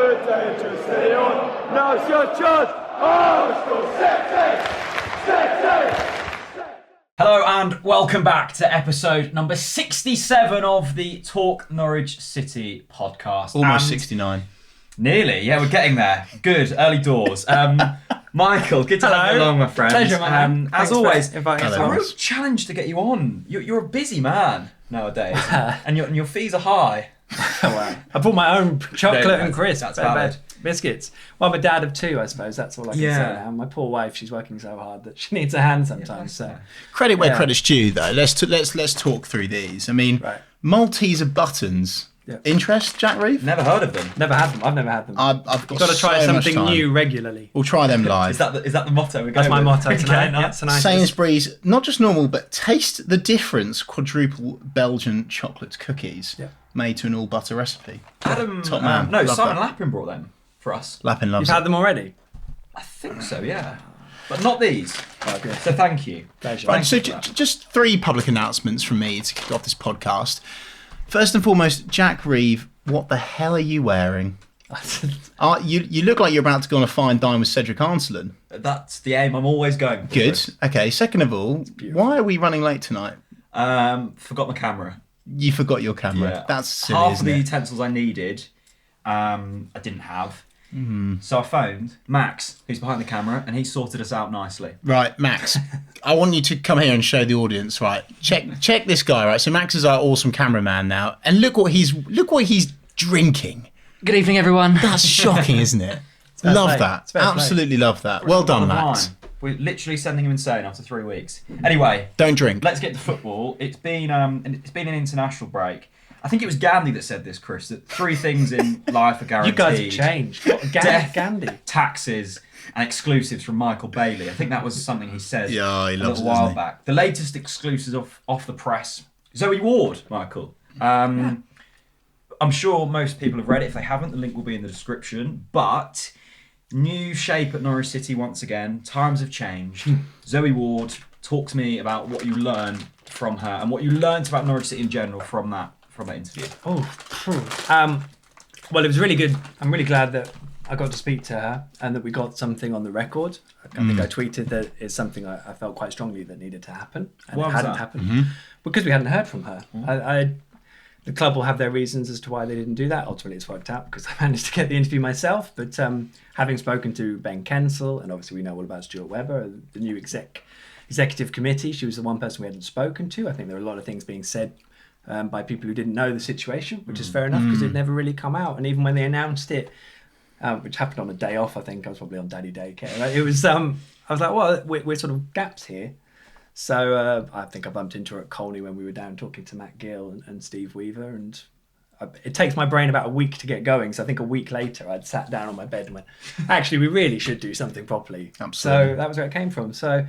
good day to stay on. Now's your chance. Hello and welcome back to episode number 67 of the Talk Norwich City podcast. Almost and 69. Nearly, yeah, we're getting there. Good, early doors. Michael, good to have you along, my friend. Pleasure, man. As always, inviting us it's a on. real challenge to get you on. You're a busy man nowadays, and your fees are high. Wow. I bought my own chocolate No, and crisps, that's valid. biscuits. Well, I'm a dad of two, I suppose. That's all I can say now. My poor wife, she's working so hard that she needs a hand sometimes. So Credit where credit's due, though. Let's talk through these. I mean, Right. Malteser buttons. Yeah. Interest, Jack Reeve? Never heard of them. never had them. I've never had them. I've got You've got to try so much something time. new regularly. We'll try them live. Is that the motto? We're That's going my with? motto tonight. Okay, nice. Tonight. Sainsbury's, not just normal, but taste the difference quadruple Belgian chocolate cookies made to an all butter recipe. Adam, Top man. no, Love Simon that. Lappin brought them for us. Lappin loves You've had it. them already? I think so, yeah. But not these. Okay. So thank you. Pleasure. Right, so Thank you for that. just three public announcements from me to kick off this podcast. First and foremost, Jack Reeve, what the hell are you wearing? You look like you're about to go on a fine dine with Cedric Arnslin. That's the aim I'm always going for. Good. Okay, second of all, why are we running late tonight? Forgot my camera. You forgot your camera. Yeah. That's silly, Half of isn't the it? utensils I needed, I didn't have. So I phoned Max, who's behind the camera, and he sorted us out nicely. Right, Max, I want you to come here and show the audience, right? Check this guy, right? So Max is our awesome cameraman now, and look what he's drinking. Good evening, everyone. That's shocking, isn't it? Love play. that. It's fair play. Absolutely love that. Well done, Bottom Max. line, we're literally sending him insane after 3 weeks. Anyway, Don't drink. let's get to football. It's been an international break. I think it was Gandhi that said this, Chris, that 3 things in life are You guaranteed. guys have changed. Death, Gandhi. taxes, and exclusives from Michael Bailey. I think that was something he said Yeah, he a loves little it, while doesn't he? back. The latest exclusives off the press. Zoe Ward, Michael. I'm sure most people have read it. If they haven't, the link will be in the description. But new shape at Norwich City once again. Times have changed. Zoe Ward, talk to me about what you learned from her and what you learned about Norwich City in general from that interview. Well, it was really good. I'm really glad that I got to speak to her and that we got something on the record. I think I tweeted that it's something I felt quite strongly that needed to happen, and Why it was hadn't that? happened because we hadn't heard from her. The club will have their reasons as to why they didn't do that. Ultimately, it's worked out because I managed to get the interview myself. But having spoken to Ben Kensel, and obviously we know all about Stuart Webber, the new executive committee, she was the one person we hadn't spoken to. I think there were a lot of things being said by people who didn't know the situation, which is fair enough because it never really come out. And even when they announced it, which happened on a day off, I think I was probably on daddy daycare. Right? It was I was like, well, we're sort of gaps here. So I think I bumped into her at Colney when we were down talking to Matt Gill and Steve Weaver, and it takes my brain about a week to get going. So I think a week later I'd sat down on my bed and went, actually, we really should do something properly. Absolutely. So that was where it came from. So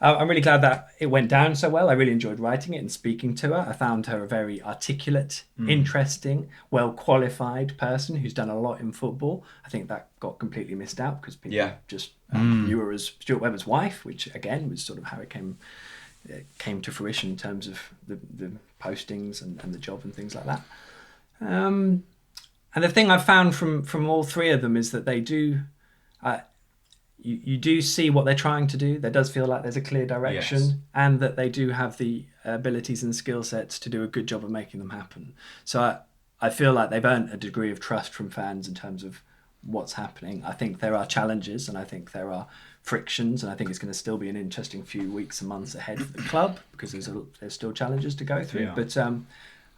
I'm really glad that it went down so well. I really enjoyed writing it and speaking to her. I found her a very articulate, interesting, well-qualified person who's done a lot in football. I think that got completely missed out because people just knew her as Stuart Webber's wife, which again was sort of how it came to fruition in terms of the postings and the job and things like that. And the thing I've found from all 3 of them is that they do... You do see what they're trying to do. There does feel like there's a clear direction, and that they do have the abilities and skill sets to do a good job of making them happen. So I feel like they've earned a degree of trust from fans in terms of what's happening. I think there are challenges, and I think there are frictions, and I think it's going to still be an interesting few weeks and months ahead for the club because there's still challenges to go through. Yeah. But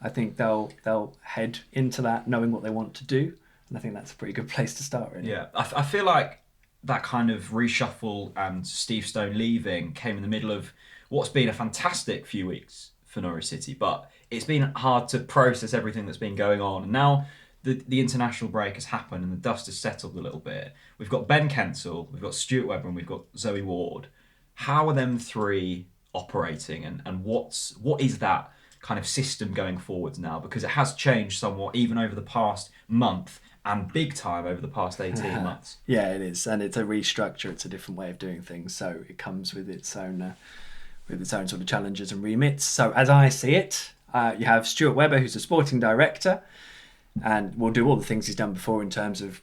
I think they'll head into that knowing what they want to do, and I think that's a pretty good place to start, really. Yeah, I feel like that kind of reshuffle and Steve Stone leaving came in the middle of what's been a fantastic few weeks for Norwich City, but it's been hard to process everything that's been going on. And now the international break has happened and the dust has settled a little bit. We've got Ben Kensel, we've got Stuart Webber, and we've got Zoe Ward. How are them 3 operating, and what is that kind of system going forwards now? Because it has changed somewhat even over the past month, and big time over the past 18 months. Yeah, it is, and it's a restructure. It's a different way of doing things, so it comes with its own sort of challenges and remits. So as I see it, you have Stuart Webber, who's the sporting director. and will do all the things he's done before in terms of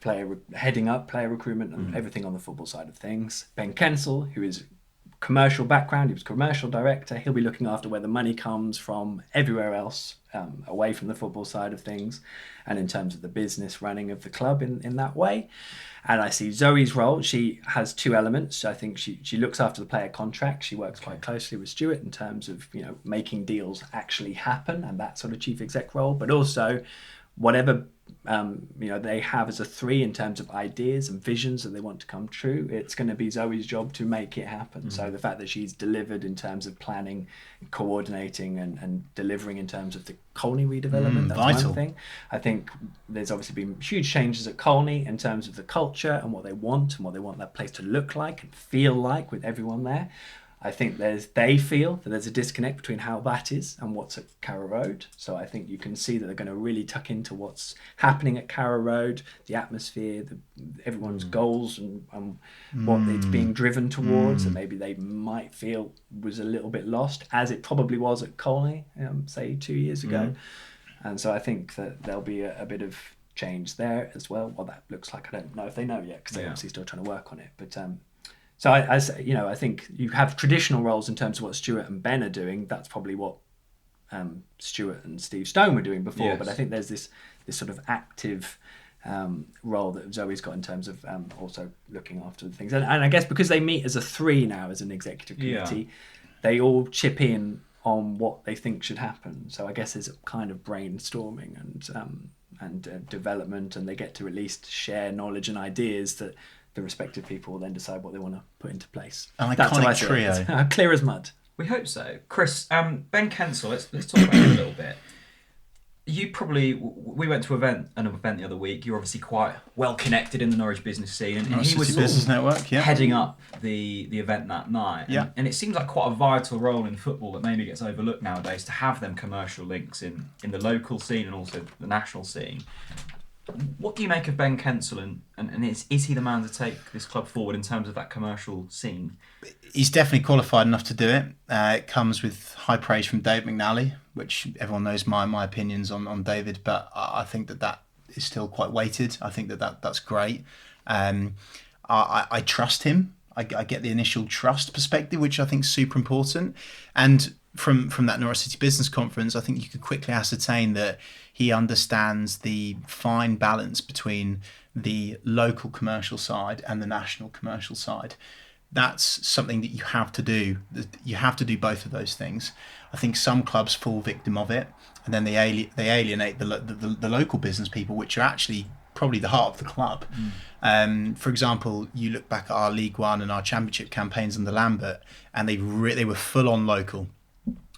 heading up player recruitment and everything on the football side of things. Ben Kensel, who is commercial background, he was commercial director, he'll be looking after where the money comes from everywhere else, away from the football side of things, and in terms of the business running of the club in that way. And I see Zoe's role, she has two elements. I think she looks after the player contract, she works quite closely with Stuart in terms of, you know, making deals actually happen and that sort of chief exec role, but also whatever you know, they have as a three in terms of ideas and visions that they want to come true, it's going to be Zoe's job to make it happen. So the fact that she's delivered in terms of planning, coordinating and delivering in terms of the Colney redevelopment, that's vital. one thing. I think there's obviously been huge changes at Colney in terms of the culture and what they want that place to look like and feel like with everyone there. I think they feel that there's a disconnect between how that is and what's at Carrow Road. So I think you can see that they're going to really tuck into what's happening at Carrow Road, the atmosphere, everyone's goals and what it's being driven towards, and maybe they might feel was a little bit lost, as it probably was at Colney, say 2 years ago. And so I think that there'll be a bit of change there as well. What that looks like, I don't know if they know yet, because they're obviously still trying to work on it. But so I think you have traditional roles in terms of what Stuart and Ben are doing. That's probably what Stuart and Steve Stone were doing before. Yes. But I think there's this sort of active role that Zoe's got in terms of also looking after the things. And I guess because they meet as a three now as an executive committee, they all chip in on what they think should happen. So I guess there's a kind of brainstorming and development, and they get to at least share knowledge and ideas that the respective people will then decide what they want to put into place. An iconic trio. Clear as mud. We hope so. Chris, Ben Kensel, let's talk about him a little bit. We went to an event the other week. You're obviously quite well connected in the Norwich business scene, and he was Business Network, heading up the event that night. And it seems like quite a vital role in football that maybe gets overlooked nowadays, to have them commercial links in the local scene and also the national scene. What do you make of Ben Kensel, and is he the man to take this club forward in terms of that commercial scene? He's definitely qualified enough to do it. It comes with high praise from Dave McNally, which everyone knows my opinions on David, but I think that is still quite weighted. I think that's great. I trust him. I get the initial trust perspective, which I think is super important. And from that Norwich City Business Conference, I think you could quickly ascertain that he understands the fine balance between the local commercial side and the national commercial side. That's something that you have to do. You have to do both of those things. I think some clubs fall victim of it, and then they alienate the local business people, which are actually probably the heart of the club. For example, you look back at our League One and our Championship campaigns under Lambert, and they were full on local.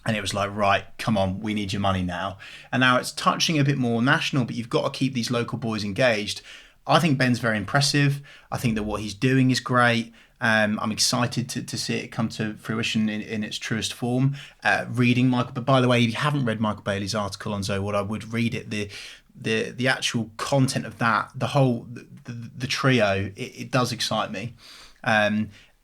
And it was like, right, come on, we need your money now. And now it's touching a bit more national, but you've got to keep these local boys engaged. I think Ben's very impressive. I think that what he's doing is great. I'm excited to see it come to fruition in its truest form. Reading Michael, but by the way, if you haven't read Michael Bailey's article on Zoe Ward, I would read it. The actual content of that, the trio, it does excite me.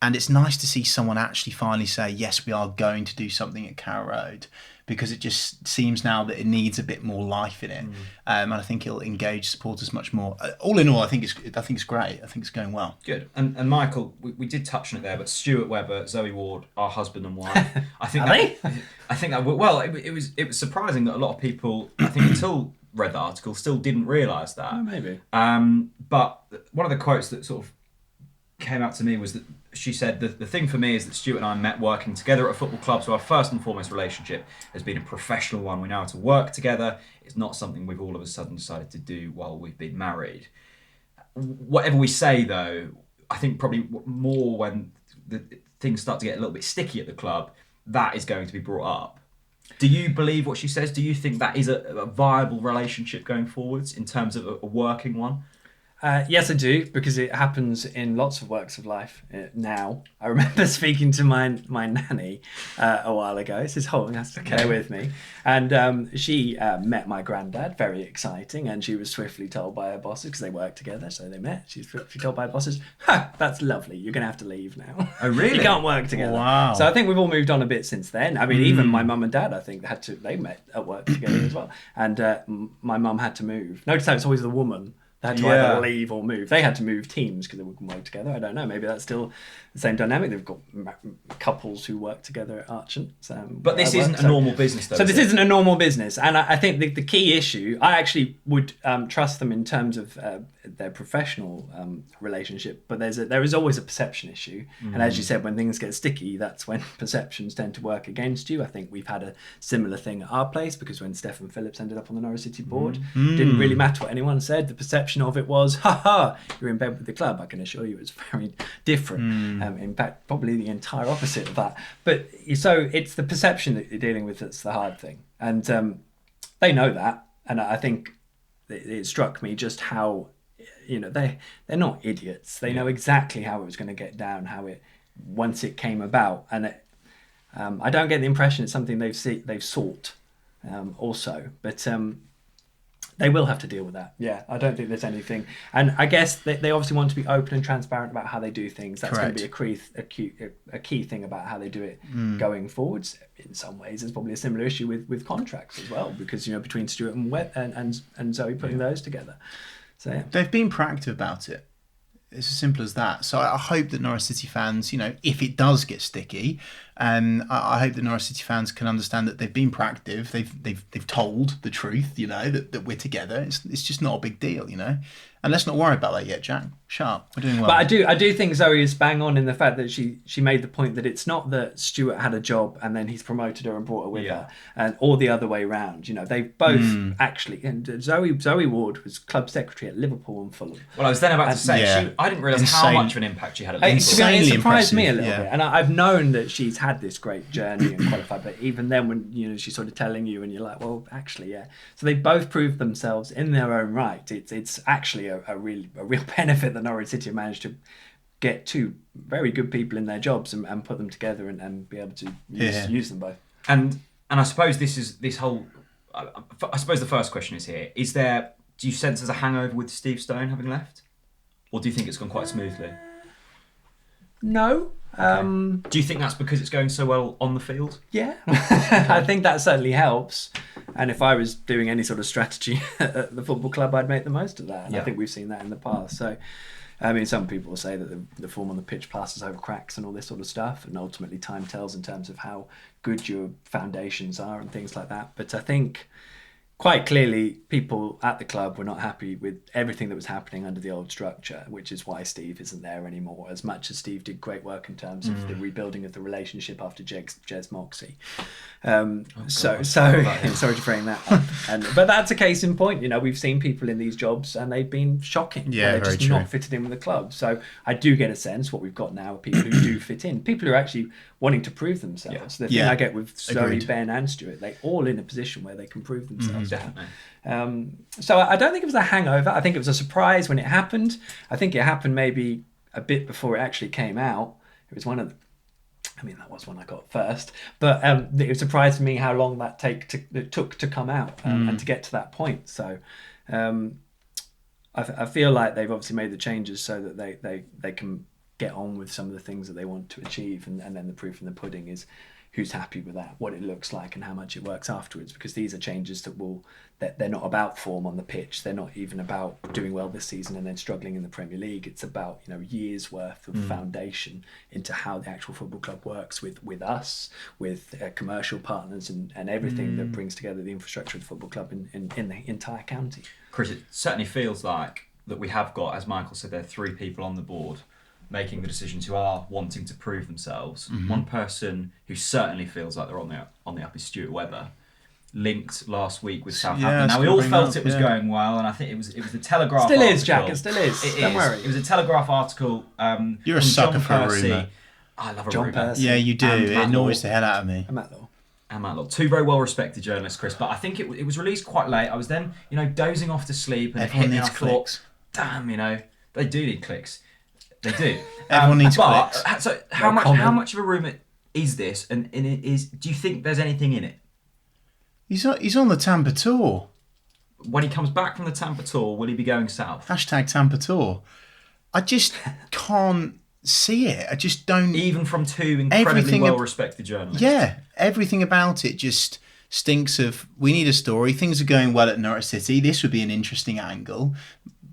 And it's nice to see someone actually finally say, yes, we are going to do something at Carrow Road, because it just seems now that it needs a bit more life in it. And I think it'll engage supporters much more. All in all, I think it's great. I think it's going well. Good. And Michael, we did touch on it there, but Stuart Webber, Zoe Ward, our husband and wife. I think well, it was surprising that a lot of people, I think until read the article, still didn't realise that. Oh, maybe. But one of the quotes that sort of came out to me was that she said, the thing for me is that Stuart and I met working together at a football club, so our first and foremost relationship has been a professional one. We know how to work together. It's not something we've all of a sudden decided to do while we've been married. Whatever we say, though, I think probably more when things start to get a little bit sticky at the club, that is going to be brought up. Do you believe what she says? Do you think that is a viable relationship going forwards in terms of a working one? Yes, I do, because it happens in lots of walks of life now. I remember speaking to my nanny a while ago. This is Holden, has to bear with me. And she met my granddad, very exciting, and she was swiftly told by her bosses, because they worked together, so they met. She was swiftly told by her bosses, that's lovely, you're going to have to leave now. Oh, really? You can't work together. Wow. So I think we've all moved on a bit since then. I mean, even my mum and dad, I think, they met at work together as well. And my mum had to move. Notice how it's always the woman. They had to either leave or move. They had to move teams because they wouldn't work together. I don't know. Maybe that's still the same dynamic. They've got couples who work together at Archant. But this isn't a normal business, though. So this isn't a normal business. And I think the key issue, I actually would trust them in terms of their professional relationship. But there is always a perception issue. And as you said, when things get sticky, that's when perceptions tend to work against you. I think we've had a similar thing at our place, because when Stefan Phillips ended up on the Norwich City board, it didn't really matter what anyone said. The perception of it was, you're in bed with the club. I can assure you it's very different. In fact, probably the entire opposite of that. But so it's the perception that you're dealing with that's the hard thing. And they know that. And I think it struck me just how, they're not idiots. They know exactly how it was going to get down, once it came about. And I don't get the impression it's something they've sought also. But they will have to deal with that. Yeah, I don't think there's anything. And I guess they obviously want to be open and transparent about how they do things. That's going to be a key thing about how they do it going forwards. In some ways, there's probably a similar issue with contracts as well, because, between Stuart and Zoe putting those together. So yeah. They've been proactive about it. It's as simple as that. So I hope that Norwich City fans, if it does get sticky, I hope that Norwich City fans can understand that they've been proactive. They've told the truth, that we're together. It's just not a big deal, And let's not worry about that yet, Jack. Shut up. We're doing well. But I do think Zoe is bang on in the fact that she made the point that it's not that Stuart had a job and then he's promoted her and brought her with her, or the other way round. They've both actually. And Zoe Ward was club secretary at Liverpool and Fulham. Well, I was then about to say, I didn't realise how much of an impact she had at Liverpool. It surprised me a little bit, and I've known that she's had this great journey and qualified. But even then, when she's sort of telling you, and you're like, well, actually, yeah. So they both proved themselves in their own right. It's actually a real benefit that Norwich City have managed to get two very good people in their jobs and put them together and be able to use them both. And I suppose this whole. I suppose the first question is here: do you sense there's a hangover with Steve Stone having left, or do you think it's gone quite smoothly? No. Okay. Do you think that's because it's going so well on the field? Yeah, I think that certainly helps. And if I was doing any sort of strategy at the football club, I'd make the most of that. And I think we've seen that in the past. So, I mean, some people will say that the form on the pitch passes over cracks and all this sort of stuff. And ultimately time tells in terms of how good your foundations are and things like that. But I think quite clearly, people at the club were not happy with everything that was happening under the old structure, which is why Steve isn't there anymore. As much as Steve did great work in terms of the rebuilding of the relationship after Jez Moxey. Sorry to bring that up. But that's a case in point. We've seen people in these jobs and they've been shocking. Yeah, they're just not fitted in with the club. So I do get a sense what we've got now are people who do fit in. People who are actually wanting to prove themselves. The thing I get with Zoe, Ben and Stuart, they're all in a position where they can prove themselves. Definitely. So I don't think it was a hangover. I think it was a surprise when it happened. I think it happened maybe a bit before it actually came out. It was that was when I got first. But it surprised me how long that took to come out and to get to that point. So I feel like they've obviously made the changes so that they can get on with some of the things that they want to achieve. And then the proof in the pudding is who's happy with that, what it looks like and how much it works afterwards, because these are changes that they're not about form on the pitch. They're not even about doing well this season and then struggling in the Premier League. It's about years worth of foundation into how the actual football club works with us, with commercial partners and everything that brings together the infrastructure of the football club in the entire county. Chris, it certainly feels like that we have got, as Michael said, there are three people on the board making the decisions who are wanting to prove themselves. One person who certainly feels like they're on the up is Stuart Webber, linked last week with Southampton. Now we all felt it was going well, and I think it was the Telegraph. Still article. Is, Jack. It still is. Don't worry. It was a Telegraph article. You're a sucker for a rumour. I love a John rumour. Percy. Yeah, you do. It annoys the hell out of me. And Matt Law. And Matt Law. Two very well-respected journalists, Chris. But I think it was released quite late. I was then, dozing off to sleep, and Everyone it hit me. needs And I thought, damn, they do need clicks. They do. Everyone needs clicks. So how much of a rumour is this? And do you think there's anything in it? He's on the Tampa tour. When he comes back from the Tampa tour, will he be going south? #Tampa tour. I just can't see it. I just don't. Even from two incredibly well-respected journalists. Yeah, everything about it just stinks of, we need a story. Things are going well at Norwich City. This would be an interesting angle.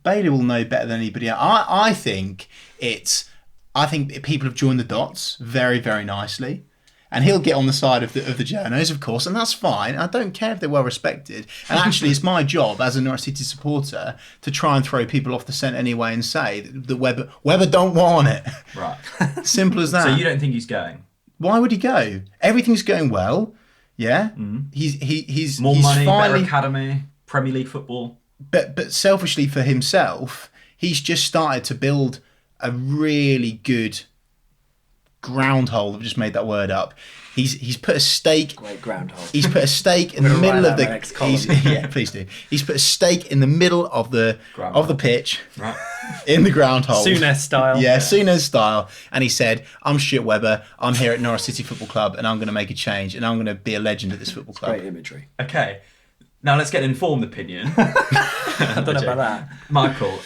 Bailey will know better than anybody else. I think people have joined the dots very, very nicely. And he'll get on the side of the journos, of course, and that's fine. I don't care if they're well respected. And actually, it's my job as a Norwich City supporter to try and throw people off the scent anyway and say that Webber don't want it. Right. Simple as that. So you don't think he's going? Why would he go? Everything's going well. Yeah. Mm-hmm. He's more money, finally, better academy, Premier League football. But selfishly for himself, he's just started to build a really good groundhole. I've just made that word up. He's put a stake. Great groundhole. He's put a stake in the middle of the. Yeah, please do. He's put a stake in the middle of the pitch, right, in the groundhole. Souness style. Yeah, Souness style. And he said, "I'm Stuart Webber. I'm here at Norwich City Football Club, and I'm going to make a change, and I'm going to be a legend at this football club." Great imagery. Okay, now let's get an informed opinion. I don't know about that, Michael.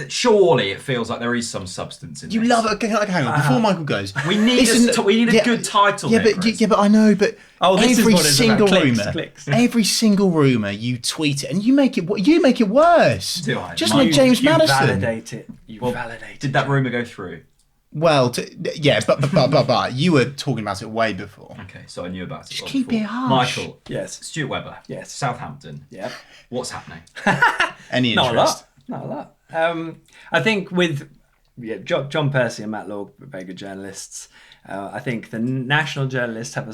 Surely it feels like there is some substance in you this. love it. Okay, hang on. Before Michael goes, we need a good title. Yeah, but I know. But every single rumor, clicks. every single rumor, you tweet it and you make it worse. Do I? Just like James Maddison. Validate it. Validate it. Did that rumor go through? Well, yeah, but you were talking about it way before. Okay, so I knew about it. Just keep it harsh. Michael. Yes. Stuart Webber. Yes. Southampton. Yep. What's happening? Any interest? Not a lot. I think with John Percy and Matt Law, very good journalists. I think the national journalists have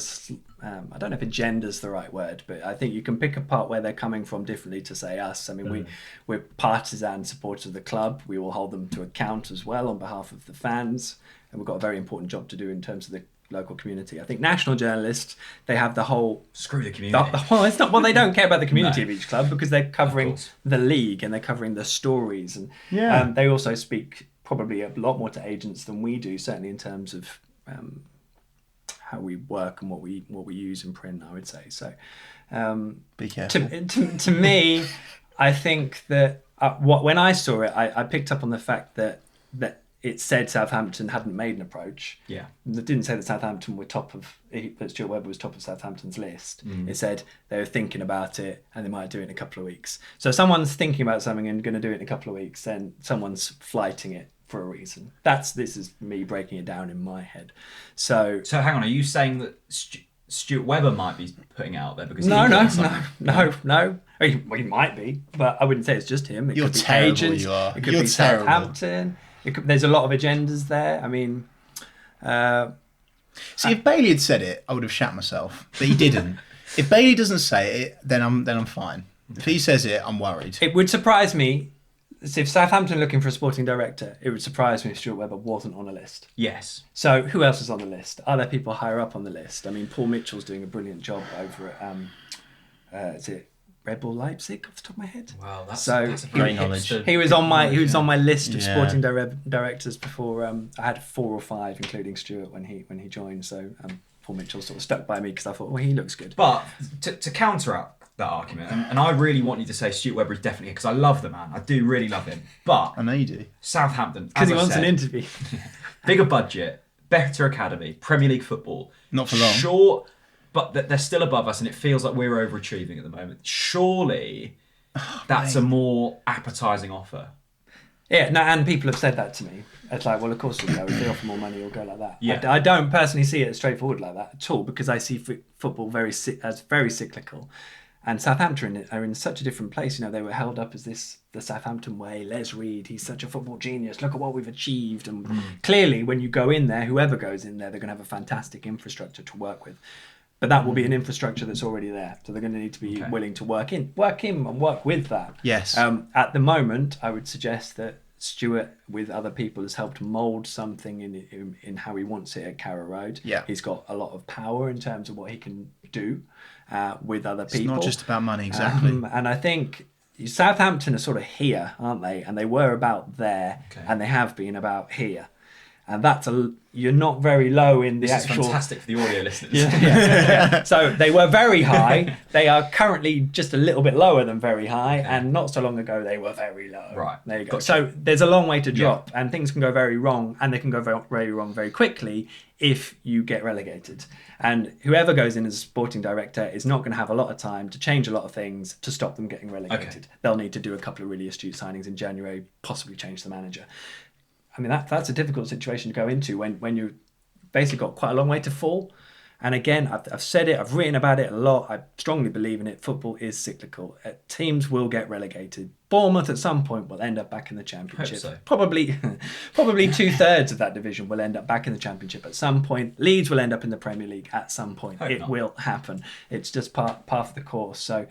I don't know if agenda's the right word, but I think you can pick apart where they're coming from differently to say us. I mean, we're partisan supporters of the club. We will hold them to account as well on behalf of the fans, and we've got a very important job to do in terms of the local community. I think national journalists, they have the whole screw the community. It's not. Well, they don't care about the community of each club because they're covering the league and they're covering the stories, and they also speak probably a lot more to agents than we do, certainly in terms of how we work and what we use in print, I would say. So be careful. To me, I think that when I saw it, I picked up on the fact that it said Southampton hadn't made an approach. Yeah. It didn't say that Southampton were that Stuart Webber was top of Southampton's list. It said they were thinking about it and they might do it in a couple of weeks. So if someone's thinking about something and going to do it in a couple of weeks, then someone's flighting it for a reason. This is me breaking it down in my head. So hang on, are you saying that Stuart Webber might be putting it out there because no. He might be, but I wouldn't say it's just him. You're could be terrible. Agents, You are. It could You're be terrible. Southampton. There's a lot of agendas there. I mean, see, if Bailey had said it, I would have shat myself, but he didn't. If Bailey doesn't say it, then I'm fine. If he says it, I'm worried. It would surprise me. If Southampton are looking for a sporting director, it would surprise me if Stuart Webber wasn't on a list. Yes. So who else is on the list? Are there people higher up on the list? I mean, Paul Mitchell's doing a brilliant job over at is it Red Bull Leipzig off the top of my head? Wow, that's great knowledge. He was on my list of sporting directors before. I had 4 or 5, including Stuart when he joined. So Paul Mitchell sort of stuck by me because I thought, well, he looks good. But to counteract that argument, and I really want you to say Stuart Webber is definitely, because I love the man. I do really love him. But I know you do. Southampton, because he wants an interview. Bigger budget, better academy, Premier League football. Not for long. Sure, but they're still above us, and it feels like we're overachieving at the moment. Surely that's a more appetising offer. Yeah, no, and people have said that to me. It's like, well, of course we'll go. If they offer more money, we'll go like that. Yeah. I don't personally see it straightforward like that at all, because I see football as very cyclical. And Southampton are in such a different place. You know, they were held up as the Southampton way. Les Reed, he's such a football genius. Look at what we've achieved. And clearly, when you go in there, whoever goes in there, they're going to have a fantastic infrastructure to work with. But that will be an infrastructure that's already there. So they're going to need to be willing to work in and work with that. Yes. At the moment, I would suggest that Stuart, with other people, has helped mould something in how he wants it at Carrow Road. Yeah. He's got a lot of power in terms of what he can do with other people. It's not just about money, exactly. And I think Southampton are sort of here, aren't they? And they were about there, and they have been about here. And you're not very low in the This actual. is fantastic for the audio listeners. Yeah. So they were very high. They are currently just a little bit lower than very high, and not so long ago they were very low. Right. There you go. Gotcha. So there's a long way to drop, and things can go very wrong, and they can go very wrong very quickly if you get relegated. And whoever goes in as a sporting director is not going to have a lot of time to change a lot of things to stop them getting relegated. Okay. They'll need to do a couple of really astute signings in January, possibly change the manager. I mean, that's a difficult situation to go into when you've basically got quite a long way to fall. And again, I've said it, I've written about it a lot. I strongly believe in it. Football is cyclical. Teams will get relegated. Bournemouth at some point will end up back in the Championship. Hope so. Probably 2/3 of that division will end up back in the Championship at some point. Leeds will end up in the Premier League at some point. Hope It not. will happen. It's just part of the course. So,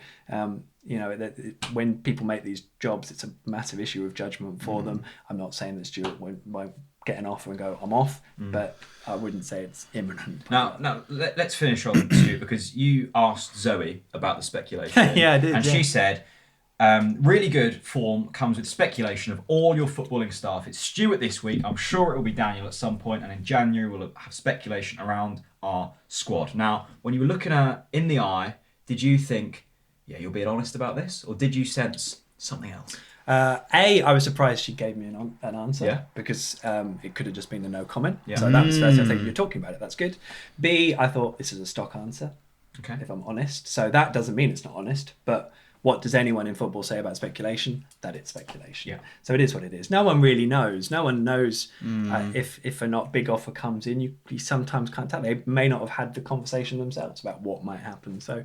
when people make these jobs, it's a massive issue of judgment for them. I'm not saying that Stuart won't get an offer and go, I'm off, but I wouldn't say it's imminent. Now let's finish on Stu, because you asked Zoe about the speculation. Yeah, I did, And she said, really good form comes with speculation of all your footballing staff. It's Stuart this week. I'm sure it will be Daniel at some point, and in January we'll have speculation around our squad. Now, when you were looking her in the eye, did you think, yeah, you're being honest about this, or did you sense something else? I was surprised she gave me an answer, Yeah. because it could have just been a no comment. Yeah. So that's the thing, you're talking about it. That's good. B, I thought this is a stock answer, Okay. if I'm honest. So that doesn't mean it's not honest, but what does anyone in football say about speculation? That it's speculation. Yeah. So it is what it is. No one really knows. No one knows if a not big offer comes in. You sometimes can't tell. They may not have had the conversation themselves about what might happen. So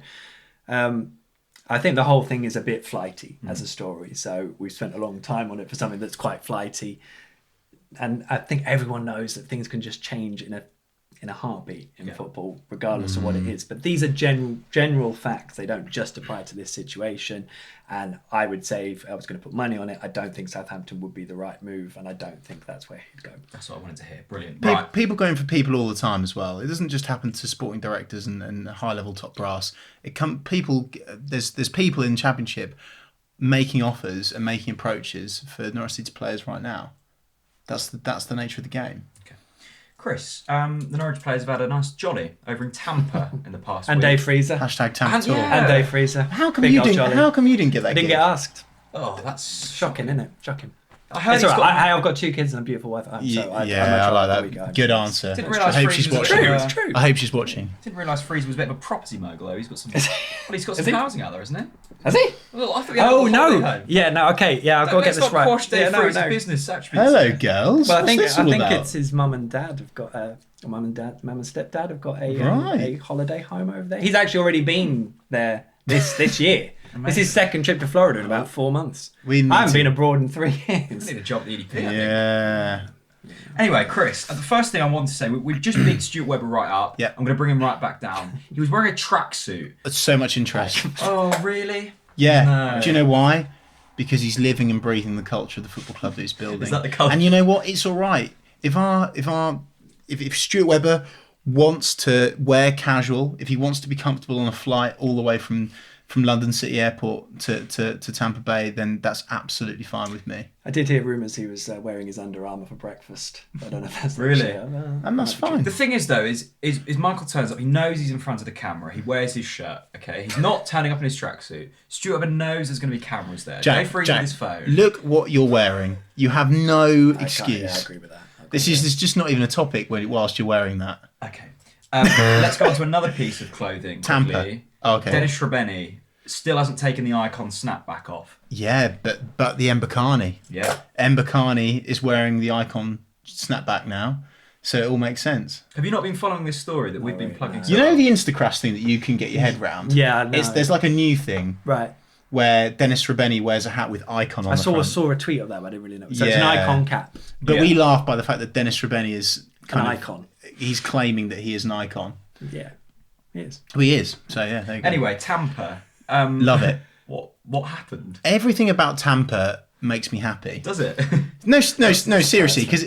I think the whole thing is a bit flighty as a story. So we've spent a long time on it for something that's quite flighty. And I think everyone knows that things can just change in a heartbeat in football, regardless of what it is. But these are general facts. They don't just apply to this situation. And I would say, if I was going to put money on it, I don't think Southampton would be the right move, and I don't think that's where he'd go. That's what I wanted to hear. Brilliant. People going for people all the time as well. It doesn't just happen to sporting directors and high-level top brass. There's people in the Championship making offers and making approaches for Norwich City players right now. That's the nature of the game. Chris, the Norwich players have had a nice jolly over in Tampa in the past And week. Dave Freezer. Hashtag Tampa And- Tour. yeah. And Dave Freezer. How come Big you old didn't? jolly. How come you didn't get that? Didn't gig? get asked. Oh, that's Shocking, isn't it? Shocking. I heard It's he's all got... right. I've got 2 kids and a beautiful wife at home, so Yeah, I'm I like the week at that. home. Good answer. Didn't I realise hope Freeze she's was watching. a bit of It's true. I hope she's watching. Didn't realise Freeze was a bit of a property mogul though. He's got some. Is He's got Is some he? housing out there, isn't he? Has he? Well, I thought he had a Oh little holiday no! home. Yeah, no. Okay, yeah. I've got to get Let's this not right. quash Dave Yeah, Freeze's no. business attributes. Hello, girls. Well, I What's think this all about? it's his mum and dad have got mum and stepdad have got a Right. holiday home over there. He's actually already been there this year. This is his second trip to Florida in about 4 months. We need I haven't to- been abroad in 3 I years. need a job at the EDP. I think. Yeah. Anyway, Chris, the first thing I wanted to say, we've just picked Stuart Webber right up. Yeah. I'm going to bring him right back down. He was wearing a tracksuit. That's so much interest. Oh, really? Yeah. No. Do you know why? Because he's living and breathing the culture of the football club that he's building. Is that the culture? And you know what? It's all right. If Stuart Webber wants to wear casual, if he wants to be comfortable on a flight all the way from London City Airport to Tampa Bay, then that's absolutely fine with me. I did hear rumours he was wearing his Under Armour for breakfast. I don't know if that's Really? And that's fine. The thing is, though, is Michael turns up. He knows he's in front of the camera. He wears his shirt. Okay, he's not turning up in his tracksuit. Stuart Webber knows there's going to be cameras there. Dave Freeze with his phone. Look what you're wearing. You have no excuse. Yeah, I agree with that. This is just not even a topic whilst you're wearing that. Okay. Let's go on to another piece of clothing. Tampa. quickly. Oh, okay. Dennis Shrabeni still hasn't taken the icon snapback off. Yeah, but the Mbakani. Yeah. Mbakani is wearing the icon snapback now, so it all makes sense. Have you not been following this story that we've been plugging? You know the Instacrash thing that you can get your head round? Yeah, I know. There's like a new thing Right. where Dennis Rabeni wears a hat with icon on I the front. saw a tweet of that, but I didn't really know. So it's an Yeah. icon cap. But Yeah. we laugh by the fact that Dennis Rabeni is An kind of icon. He's claiming that he is an icon. Yeah. It is. Well, he is. So yeah, there you go. Anyway, Tampa. Love it. What happened? Everything about Tampa makes me happy. Does it? No, seriously, because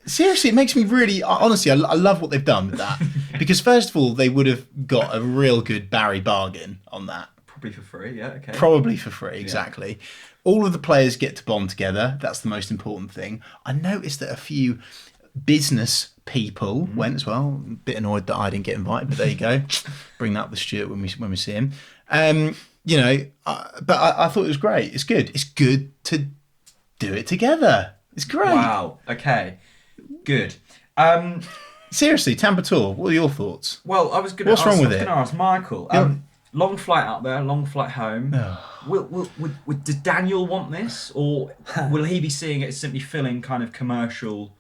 seriously, it makes me really. Honestly, I love what they've done with that. Because first of all, they would have got a real good Barry bargain on that. Probably for free, yeah, okay. Probably for free, exactly. All of the players get to bond together. That's the most important thing. I noticed that a few business people went as well. A bit annoyed that I didn't get invited, but there you go. Bring that up with Stuart when we see him. You know, but I thought it was great. It's good. It's good to do it together. It's great. Wow, okay. Good. Seriously, Tampa Tour, what are your thoughts? Well, I was going What's wrong with it? to ask Michael. Long flight out there, long flight home. Does Daniel want this, or will he be seeing it as simply filling kind of commercial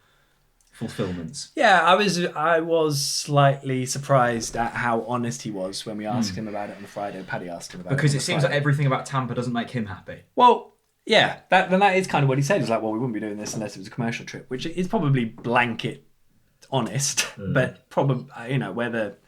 fulfillments? Yeah, I was slightly surprised at how honest he was when we asked him about it on the Friday. Paddy asked him about it. Because on it the seems Friday. like everything about Tampa doesn't make him happy. Well, yeah, that is kind of what he said. He's like, well, we wouldn't be doing this unless it was a commercial trip, which is probably blanket honest, but probably, you know, whether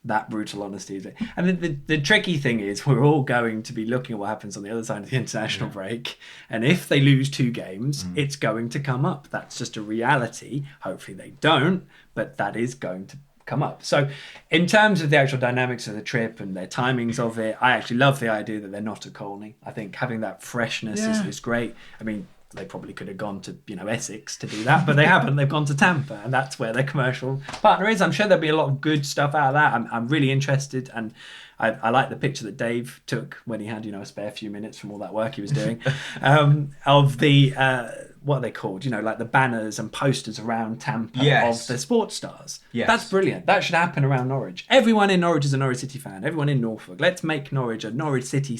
that brutal honesty is it. And the tricky thing is we're all going to be looking at what happens on the other side of the international break, and if they lose 2 games, it's going to come up. That's just a reality. Hopefully they don't, but that is going to come up. So in terms of the actual dynamics of the trip and their timings of it, I actually love the idea that they're not at Colney. I think having that freshness is great. I mean, they probably could have gone to, you know, Essex to do that, but they haven't. They've gone to Tampa, and that's where their commercial partner is. I'm sure there'll be a lot of good stuff out of that. I'm really interested, and I like the picture that Dave took when he had, you know, a spare few minutes from all that work he was doing, of the what are they called? You know, like the banners and posters around Tampa of the sports stars. Yes. That's brilliant. That should happen around Norwich. Everyone in Norwich is a Norwich City fan. Everyone in Norfolk. Let's make Norwich a Norwich city,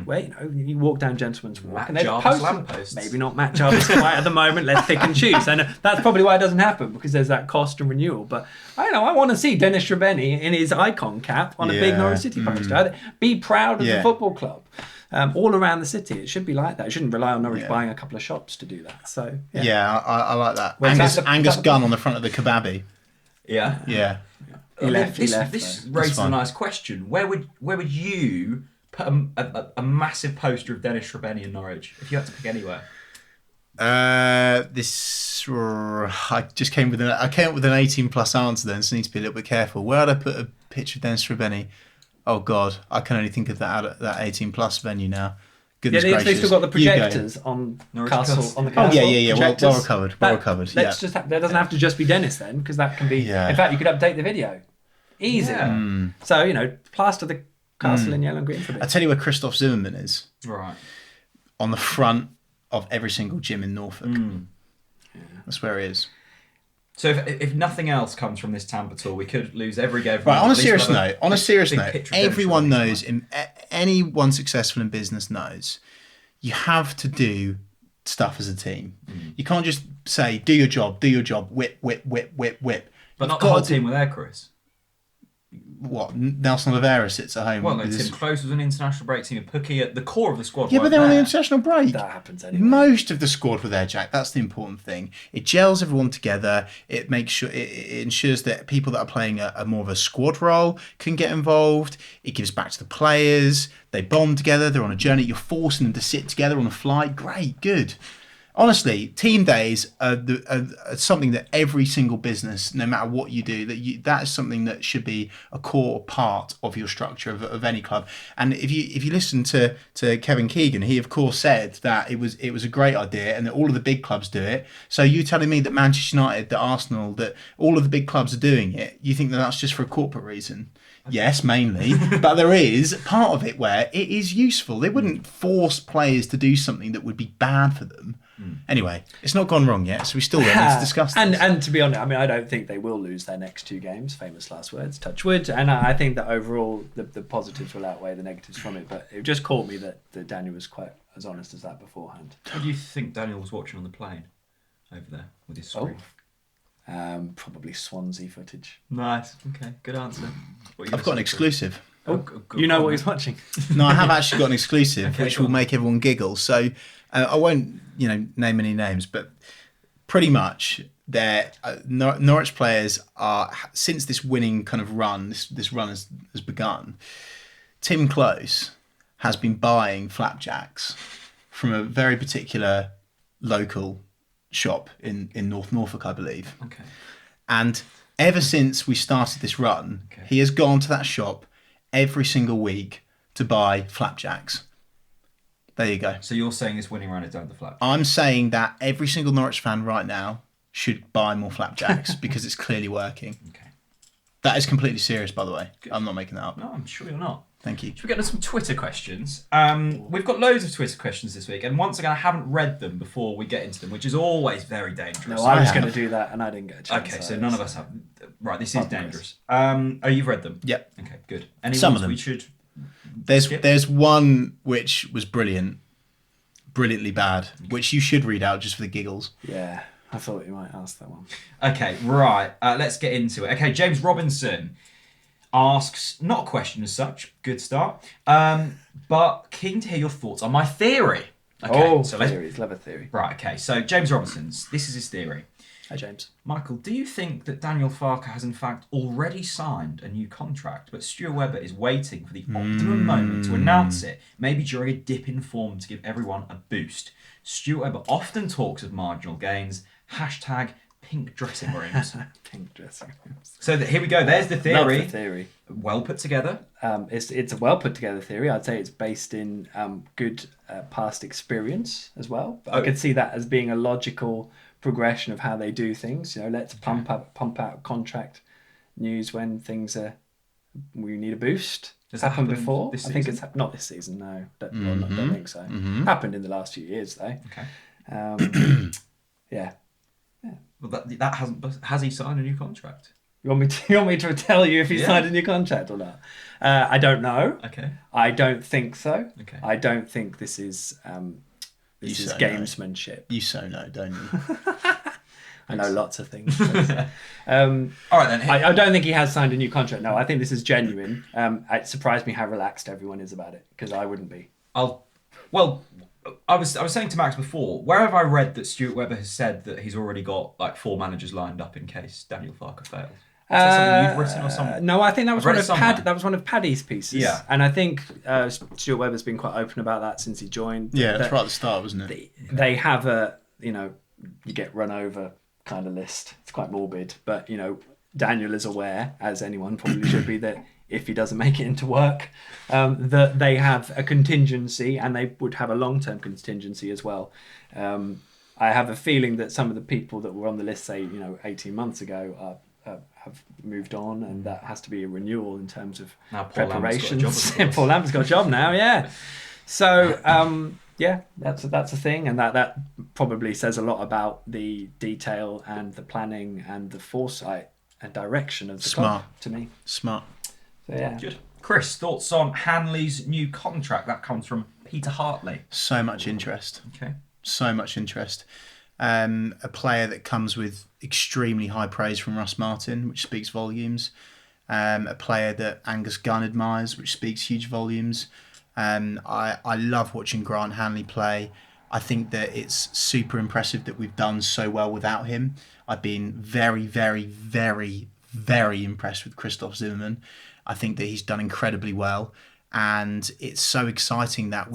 where, you know, you walk down Gentleman's Walk and there's Jarvis posters. lampposts. Maybe not Matt Jarvis quite at the moment. Let's pick and choose. And that's probably why it doesn't happen, because there's that cost and renewal. But I know I want to see Dennis Treveni in his icon cap on a big Norwich City poster. Be proud of the football club. All around the city. It should be like that. It shouldn't rely on Norwich buying a couple of shops to do that. So I like that. Where's Angus that? Gunn on the front of the kebabi. Yeah. Yeah. He left. This Though. raises a fine. nice question. Where would you put a massive poster of Dennis Treveni in Norwich if you had to pick anywhere? I just came I came up with an 18+ answer then, so I need to be a little bit careful. Where would I put a picture of Dennis Treveni? Oh God, I can only think of that 18+ venue now. Goodness gracious. They've still got the projectors on Norwich Castle. Castle. On the Oh Castle. yeah. Well Projectors. recovered. Well recovered. Let's just that doesn't have to just be Dennis then, because that can be. Yeah. In fact, you could update the video. Easy. Yeah. So, you know, plaster the castle in yellow and green for I this. tell you where Christoph Zimmerman is. Right. On the front of every single gym in Norfolk. That's where he is. So if nothing else comes from this Tampa tour, we could lose every game. Right, on a At least serious we'll have note, big picture of Dennis everyone Treveni knows, somewhere. anyone successful in business knows, you have to do stuff as a team. You can't just say, do your job, whip. But You've not the got whole to- team were there, Chris. What, Nelson Oliveira sits at home? Well, no, with his- Tim Close was an international break team. Pookie at the core of the squad. Yeah, but weren't they're on the there. international break. That happens anyway. Most of the squad were there, Jack. That's the important thing. It gels everyone together. It makes sure it ensures that people that are playing a more of a squad role can get involved. It gives back to the players. They bond together. They're on a journey. You're forcing them to sit together on a flight. Great, good. Honestly, team days are something that every single business, no matter what you do, that is something that should be a core part of your structure of any club. And if you listen to Kevin Keegan, he of course said that it was a great idea and that all of the big clubs do it. So you telling me that Manchester United, that Arsenal, that all of the big clubs are doing it, you think that that's just for a corporate reason? Yes, mainly, but there is part of it where it is useful. They wouldn't force players to do something that would be bad for them. Anyway, it's not gone wrong yet, so we still need to discuss this. And to be honest, I mean, I don't think they will lose their next 2 games. Famous last words, touch wood. And I think that overall the positives will outweigh the negatives from it. But it just caught me that Daniel was quite as honest as that beforehand. What do you think Daniel was watching on the plane over there with his screen? Probably Swansea footage. Nice. Okay, good answer. I've got an exclusive. You know what he's watching. No, I have actually got an exclusive, Okay, which go will on. make everyone giggle. So I won't, name any names, but pretty much Norwich players are, since this winning kind of run, this run has begun. Tim Close has been buying flapjacks from a very particular local shop in North Norfolk, I believe. Okay. And ever since we started this run, he has gone to that shop every single week to buy flapjacks. There you go. So you're saying it's winning round it down the flat? I'm saying that every single Norwich fan right now should buy more flapjacks because it's clearly working. Okay. That is completely serious, by the way. I'm not making that up. No, I'm sure you're not. Thank you. Should we get to some Twitter questions? We've got loads of Twitter questions this week, and once again, I haven't read them before we get into them, which is always very dangerous. No, I was going to do that, and I didn't get a chance. Okay, so none of us have. Right, this is dangerous. Oh, you've read them? Yep. Okay, good. Any Some ones of them. we should... There's one which was brilliantly bad, which you should read out just for the giggles. Yeah, I thought you might ask that one. Okay, right. Let's get into it. Okay, James Robinson asks, not a question as such, good start, but keen to hear your thoughts on my theory. Okay, theories, love a theory. Right, okay, so James Robinson's, this is his theory. Hi, James. Michael, do you think that Daniel Farke has in fact already signed a new contract, but Stuart Webber is waiting for the optimum moment to announce it, maybe during a dip in form to give everyone a boost? Stuart Webber often talks of marginal gains, hashtag pink dressing rooms. Pink dressing rooms. So here we go, there's the theory. Love the theory. Well put together. It's a well put together theory. I'd say it's based in good past experience as well. But I could see that as being a logical progression of how they do things. You know, let's pump out contract news when we need a boost. Has that happened happened before? I think it's not this season. No, don't think so. Happened in the last few years though. Okay. Yeah. Well, that hasn't. Has he signed a new contract? You want me to tell you if he signed a new contract or not? I don't know. Okay. I don't think so. Okay. I don't think this is gamesmanship. You so know, don't you? I know lots of things. All right then. I don't think he has signed a new contract. No, I think this is genuine. It surprised me how relaxed everyone is about it because I wouldn't be. I was saying to Max before, where have I read that Stuart Webber has said that he's already got like 4 managers lined up in case Daniel Farke fails? Is that something you've written or something? No, I think that was I've one of Paddy's pieces. Yeah. And I think Stuart Webber's been quite open about that since he joined. Yeah, that's right at the start, wasn't it? They have you get run over kind of list. It's quite morbid, but Daniel is aware, as anyone probably should be, that if he doesn't make it into work, that they have a contingency and they would have a long-term contingency as well. I have a feeling that some of the people that were on the list, say, 18 months ago, have moved on, and that has to be a renewal in terms of preparations. Paul Lambert's got a job now, yeah. So, that's a thing, and that probably says a lot about the detail and the planning and the foresight and direction of the club to me. Smart. So, yeah. Good. Chris, thoughts on Hanley's new contract? That comes from Peter Hartley. So much interest. Okay. So much interest. A player that comes with extremely high praise from Russ Martin, which speaks volumes. A player that Angus Gunn admires, which speaks huge volumes. I love watching Grant Hanley play. I think that it's super impressive that we've done so well without him. I've been very, very, very, very impressed with Christoph Zimmermann. I think that he's done incredibly well. And it's so exciting that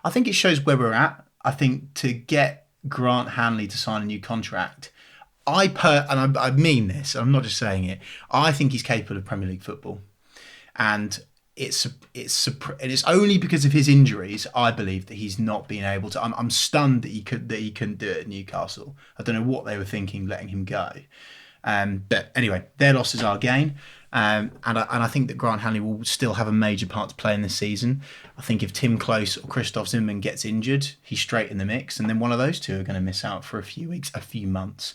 I think it shows where we're at. I think to get Grant Hanley to sign a new contract, and I mean this, I'm not just saying it, I think he's capable of Premier League football. And it's only because of his injuries, I believe, that he's not been able to. I'm stunned that he couldn't do it at Newcastle. I don't know what they were thinking letting him go. But anyway, their loss is our gain. And I think that Grant Hanley will still have a major part to play in this season. I think if Tim Close or Christoph Zimmermann gets injured, he's straight in the mix, and then one of those two are going to miss out for a few weeks, a few months.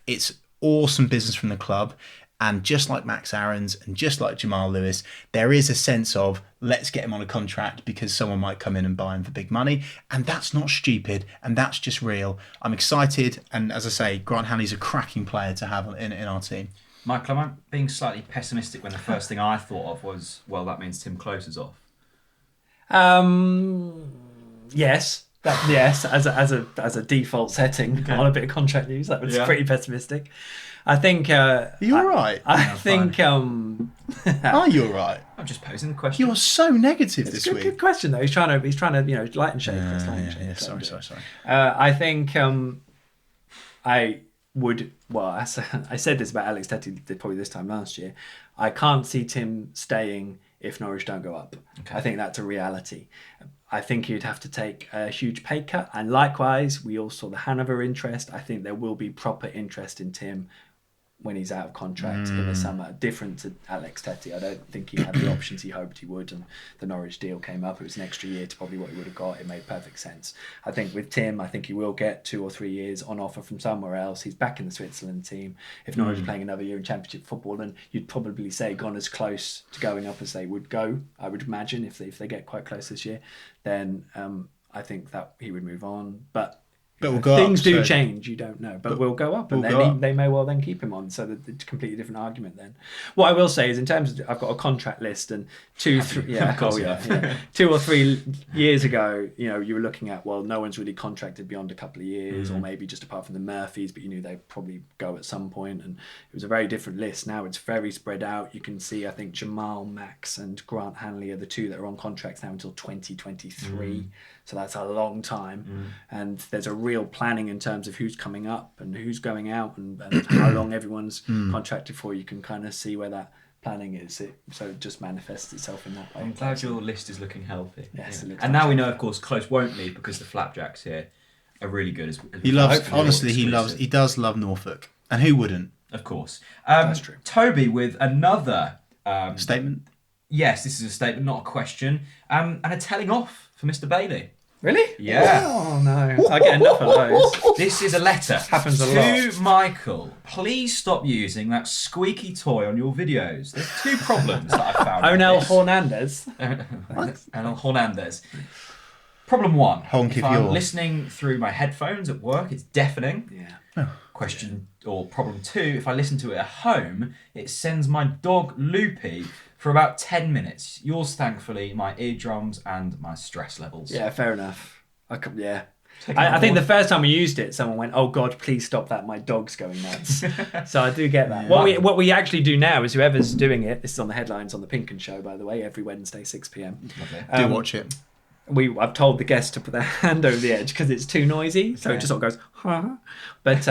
It's awesome business from the club, and just like Max Aarons and just like Jamal Lewis, there is a sense of let's get him on a contract because someone might come in and buy him for big money, and that's not stupid, and that's just real. I'm excited, and as I say, Grant Hanley's a cracking player to have in our team. Michael, am I being slightly pessimistic when the first thing I thought of was, well, that means Tim Close is off? Yes. Yes, as a default setting on a bit of contract news, that was pretty pessimistic. I think. Are you all right? I think. Are you all right? I'm just posing the question. You're so negative this week. Good question though. He's trying to lighten shade. Sorry. I think I would. Well, I said this about Alex Tettey probably this time last year. I can't see Tim staying if Norwich don't go up. Okay. I think that's a reality. I think he'd have to take a huge pay cut. And likewise, we all saw the Hannover interest. I think there will be proper interest in Tim when he's out of contract in the summer, different to Alex Tettey. I don't think he had the options he hoped he would, and the Norwich deal came up. It was an extra year to probably what he would have got. It made perfect sense. I think with Tim, I think he will get 2 or 3 years on offer from somewhere else. He's back in the Switzerland team. If Norwich are playing another year in Championship football, then you'd probably say gone as close to going up as they would go. I would imagine if they get quite close this year, then I think that he would move on. But we'll go things up, do change, you don't know. But we'll go up, and we'll then they may well then keep him on. So it's a completely different argument then. What I will say is, in terms of, I've got a contract list, and 2 or 3 years ago, you were looking at, well, no one's really contracted beyond a couple of years, or maybe just apart from the Murphys, but you knew they'd probably go at some point, and it was a very different list. Now it's very spread out. You can see, I think Jamal, Max, and Grant Hanley are the 2 that are on contracts now until 2023. So that's a long time, and there's a real planning in terms of who's coming up and who's going out, and how long everyone's contracted for. You can kind of see where that planning is. So it just manifests itself in that way. I'm glad your list is looking healthy. Yes, yeah. And now we know, of course, Close won't leave because the Flapjacks here are really good. He does love Norfolk, and who wouldn't? Of course. That's true. Toby with another statement. Yes, this is a statement, not a question, and a telling off for Mr. Bailey. Really? Yeah. Oh no, I get enough of those. This is a letter. Happens a to lot. Michael. Please stop using that squeaky toy on your videos. There's 2 problems that I found. Onel Hernandez. Onel Hernandez. Problem 1. Honk if I'm you're listening through my headphones at work, it's deafening. Yeah. Problem 2, if I listen to it at home, it sends my dog loopy for about 10 minutes. Yours, thankfully, my eardrums and my stress levels. Yeah, fair enough. I think the first time we used it, someone went, "Oh God, please stop that! My dog's going nuts." So I do get that. What we actually do now is whoever's doing it. This is on the headlines on the Pink 'Un Show, by the way, every Wednesday 6 p.m. Do watch it. I've told the guests to put their hand over the edge because it's too noisy, so it just sort of goes, huh? But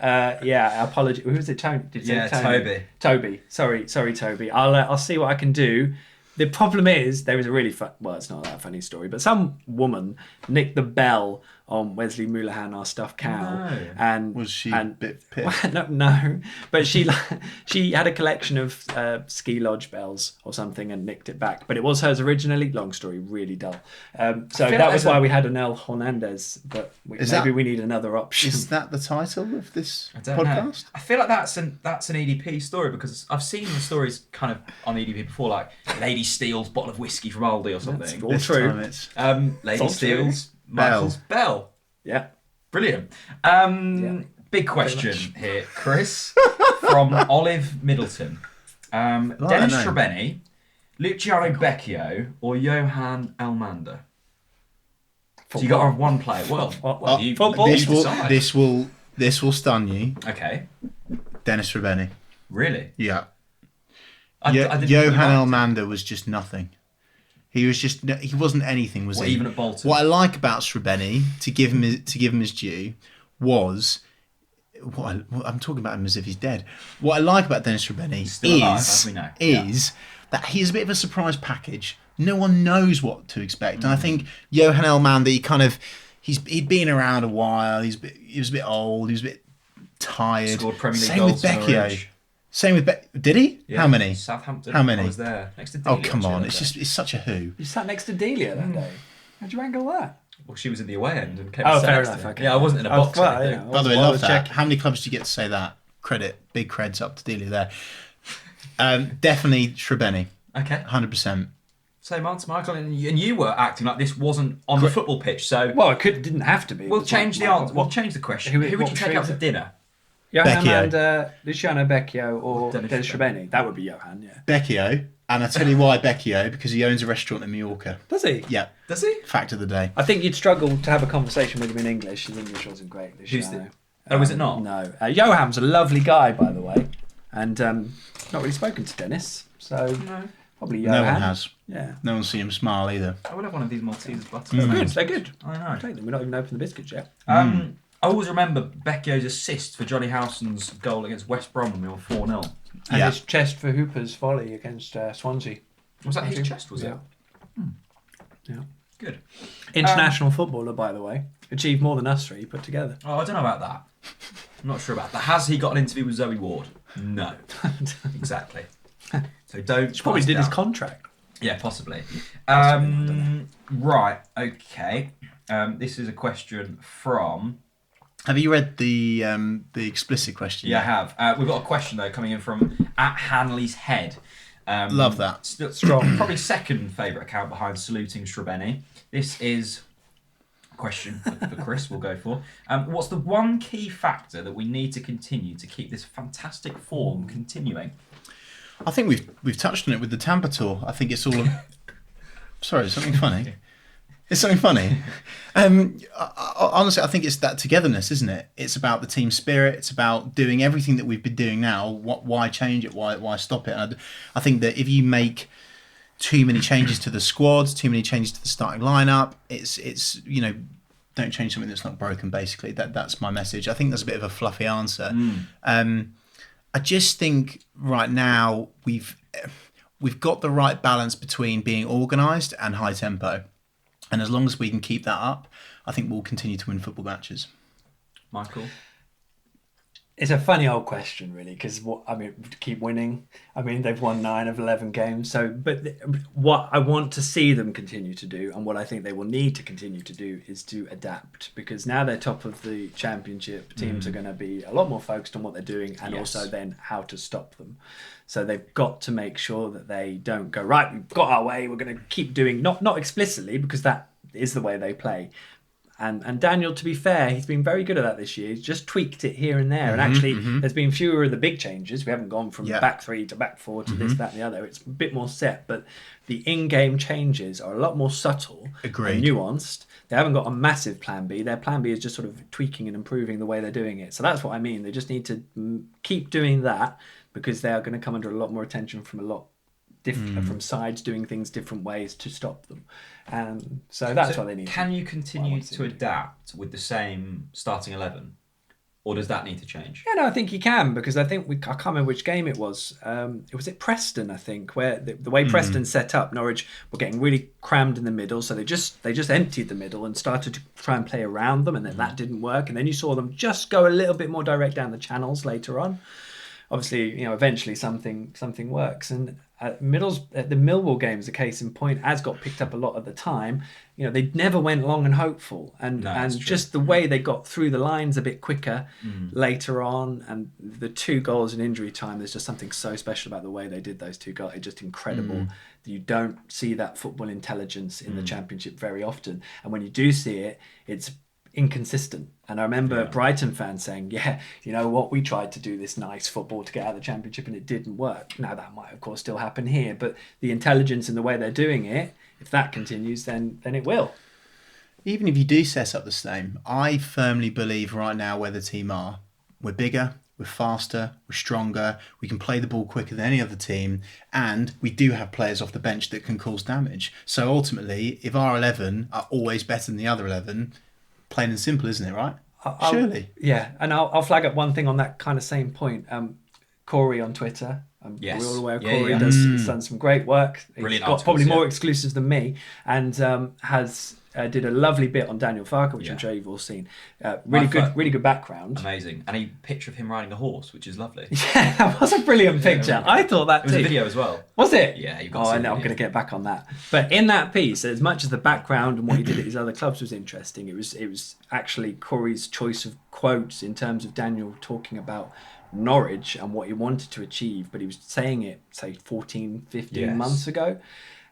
apology. Who was it? Tony? Did you say Tony? Toby. Sorry, Toby. I'll see what I can do. The problem is there is a really it's not that funny story, but some woman nicked the bell on Wesley Moulahan, our stuffed cow, and was she a bit pissed? No, but she had a collection of ski lodge bells or something and nicked it back. But it was hers originally. Long story, really dull. So that was why we had Onel Hernandez, but maybe we need another option. Is that the title of this podcast? Know. I feel like that's an EDP story because I've seen the stories kind of on EDP before, like Lady steals bottle of whiskey from Aldi or something. That's all true. Lady steals Michael's bell. Yeah. Brilliant. Big question here, Chris, from Olive Middleton. Dennis Trebeni, Luciano Becchio, or Johan Elmander? So you got to have one player. Well, this will stun you. Okay. Dennis Trebeni. Really? Yeah. Johan Elmander was just nothing. He wasn't anything, was he? Even at Bolton. What I like about Srbeny, to give him his due, was I'm talking about him as if he's dead. What I like about Dennis Srbeny is that he's a bit of a surprise package. No one knows what to expect, and I think Johan Elmander, he'd been around a while. He was a bit old. He was a bit tired. Scored Premier League Same goals. with Becchio. Same with did he? Yeah. How many? Southampton. How many? I was there next to Delia. Oh come on! It's such a who. You sat next to Delia that day. How'd you angle that? Well, she was in the away end and kept. Fair enough. Okay. Yeah, I wasn't in a box. By the way, love that. How many clubs do you get to say that? Big creds up to Delia there. Definitely Srbeny. Okay. 100%. Same answer, Michael, and you were acting like this wasn't on the football pitch. So it didn't have to be. We'll change the answer. We'll change the question. Who would you take out for dinner? Johan Elmander, Luciano Becchio, or Dennis Srbeny. That would be Johan, yeah. Becchio, and I'll tell you why Becchio, because he owns a restaurant in Mallorca. Does he? Yeah. Does he? Fact of the day. I think you'd struggle to have a conversation with him in English. His English wasn't great. Who's the... Oh, was it not? No. Johan's a lovely guy, by the way, and not really spoken to Dennis, so probably Johan. No one has. Yeah. No one's seen him smile either. I would have one of these Maltesers butter. They're good. I know. I'll take them. We're not even opened the biscuits yet. I always remember Becchio's assist for Johnny Howson's goal against West Brom when we were 4-0. And his chest for Hooper's volley against Swansea. Was that his chest, was it? Yeah. Good. International footballer, by the way. Achieved more than us three put together. Oh, I don't know about that. I'm not sure about that. Has he got an interview with Zoe Ward? No. Exactly. So don't... She probably did his contract. Yeah, possibly. Right, okay. This is a question from... Have you read the explicit question? Yeah, I have. We've got a question, though, coming in from @Hanley's Head. Love that. Still strong. Probably second favourite account behind Saluting Shrubeni. This is a question for Chris we'll go for. What's the one key factor that we need to continue to keep this fantastic form continuing? I think we've touched on it with the Tampa tour. I think it's all... Sorry, is something funny? It's something funny. Honestly, I think it's that togetherness, isn't it? It's about the team spirit. It's about doing everything that we've been doing now. Why change it? Why stop it? And I think that if you make too many changes to the squads, too many changes to the starting lineup, it's don't change something that's not broken. Basically, that's my message. I think that's a bit of a fluffy answer. I just think right now we've got the right balance between being organised and high tempo. And as long as we can keep that up, I think we'll continue to win football matches. Michael? It's a funny old question, really, because to keep winning. I mean, they've won 9 of 11 games. But what I want to see them continue to do, and what I think they will need to continue to do, is to adapt. Because now they're top of the championship, teams are going to be a lot more focused on what they're doing, and also then how to stop them. So they've got to make sure that they don't go, right, we've got our way, we're going to keep doing, not explicitly, because that is the way they play. And Daniel, to be fair, he's been very good at that this year. He's just tweaked it here and there. And actually, there's been fewer of the big changes. We haven't gone from back 3 to back 4 to this, that, and the other. It's a bit more set. But the in-game changes are a lot more subtle and nuanced. They haven't got a massive plan B. Their plan B is just sort of tweaking and improving the way they're doing it. So that's what I mean. They just need to keep doing that, because they are going to come under a lot more attention from from sides doing things different ways to stop them. And so that's what they need. Can you continue to adapt with the same starting 11? Or does that need to change? Yeah, no, I think you can, because I think I can't remember which game it was. It was at Preston, I think, where the way Preston set up, Norwich were getting really crammed in the middle, so they just emptied the middle and started to try and play around them, and then that didn't work. And then you saw them just go a little bit more direct down the channels later on. Obviously, eventually something works. And the Millwall game is a case in point, as got picked up a lot at the time. They never went long and hopeful, and just the way they got through the lines a bit quicker later on, and the 2 goals in injury time. There's just something so special about the way they did those 2 goals. It's just incredible. You don't see that football intelligence in the Championship very often, and when you do see it, it's inconsistent. And I remember Brighton fans saying, you know what, we tried to do this nice football to get out of the Championship and it didn't work. Now that might of course still happen here, but the intelligence in the way they're doing it, if that continues, then it will. Even if you do set up the same, I firmly believe right now where the team are, we're bigger, we're faster, we're stronger, we can play the ball quicker than any other team, and we do have players off the bench that can cause damage. So ultimately, if our 11 are always better than the other 11, plain and simple, isn't it, right? Surely. Yeah, and I'll flag up one thing on that kind of same point. Corey on Twitter. Yes. We're all aware Corey has done some great work. Brilliant He's got probably more exclusives than me, and has did a lovely bit on Daniel Farker, which I'm sure you've all seen. Really good background. Amazing. And a picture of him riding a horse, which is lovely. Yeah, that was a brilliant picture. Really I thought that too. It was a video as well. Was it? Yeah, you've got to see I know, I'm going to get back on that. But in that piece, as much as the background and what he did at his other clubs was interesting, it was actually Corey's choice of quotes in terms of Daniel talking about Norwich and what he wanted to achieve, but he was saying it, say, 14, 15 months ago.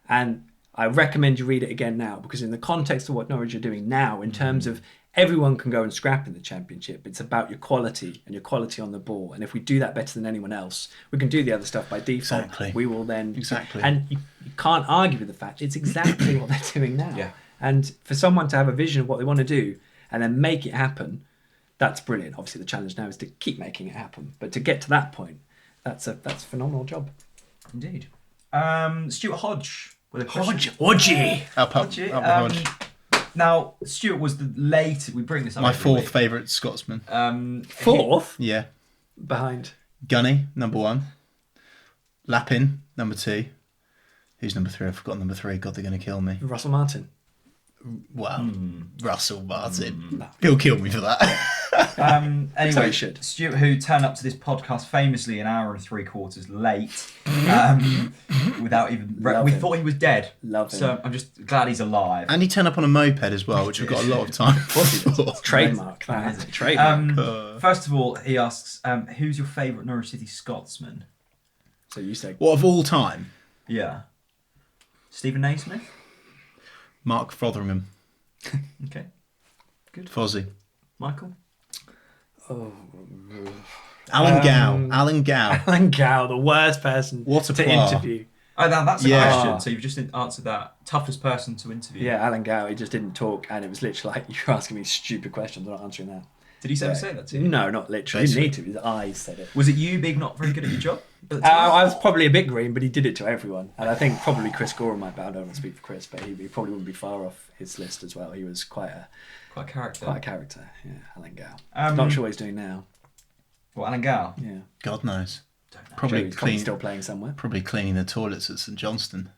And I recommend you read it again now, because in the context of what Norwich are doing now, in terms of everyone can go and scrap in the Championship, it's about your quality and your quality on the ball. And if we do that better than anyone else, we can do the other stuff by default. Exactly. We will then... Exactly. And you can't argue with the fact it's exactly what they're doing now. Yeah. And for someone to have a vision of what they want to do and then make it happen, that's brilliant. Obviously, the challenge now is to keep making it happen. But to get to that point, that's a phenomenal job. Indeed. Stuart Hodge. Hodgie. Hodge. Now, Stuart was the latest. We bring this up. My 4th favourite Scotsman. 4th? Yeah. Behind? Gunny, number 1. Lappin, number 2. Who's number 3? I've forgotten number 3. God, they're going to kill me. Russell Martin. Well, Russell Martin. He'll kill me for that. Anyway, So he should. Stuart, who turned up to this podcast famously an hour and 3/4 late, without even. We thought he was dead. Love him. So I'm just glad he's alive. And he turned up on a moped as well, which we've got a lot of time for. Trademark that. Trademark. First of all, he asks, who's your favourite Norwich City Scotsman? So you say What, of all time? Yeah. Stephen Naismith? Mark Frotherham. Okay. Fozzie. Michael? Alan Gow. Alan Gow. Alan Gow, the worst person What a to plough. interview. Oh, that's a Yeah. question. So you've just answered that. Toughest person to interview. Yeah, Alan Gow, he just didn't talk, and it was literally like, you're asking me stupid questions, I'm not answering that. Did he ever say that to you? No, not literally. He didn't need to, his eyes said it. Was it you being not very good at your job? at the time? I was probably a bit green, but he did it to everyone. And I think probably Chris Gorham might be, I don't want to speak for Chris, but he probably wouldn't be far off his list as well. He was quite a character, yeah, Alan Gow. Not sure what he's doing now. Well, Alan Gow? Yeah. God knows. Don't know. Sure, Probably he's probably clean. still playing somewhere. Probably cleaning the toilets at St Johnston.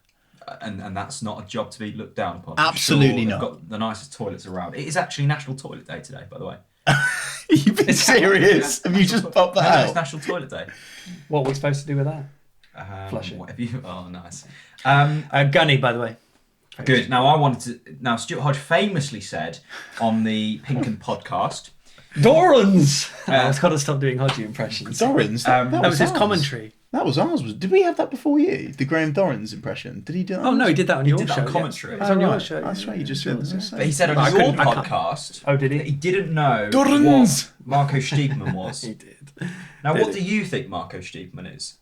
And that's not a job to be looked down upon. Absolutely They've not. got the nicest toilets around. It is actually National Toilet Day today, by the way. You've been serious? Have you just popped No, that it's out? National Toilet Day. What are we supposed to do with that? Flush it. What have you? Oh, nice. Gunny, by the way. Good. Now, I wanted to. Now, Stuart Hodge famously said on the Pinken podcast. Dorans! I've got to stop doing Hodgie impressions. Dorans? That was his ours. commentary. That was ours. Did we have that before you? The Graham Dorans impression? Did he do that? Oh, no, he did that on your did that show. on commentary. Yes. It was on your right. show. That's right, you just said. But he said on I your couldn't- I can't- podcast Oh, did that he he? didn't know Dorans! what Marco Stiepermann was. He did. Now, Did what he? do you think Marco Stiepermann is?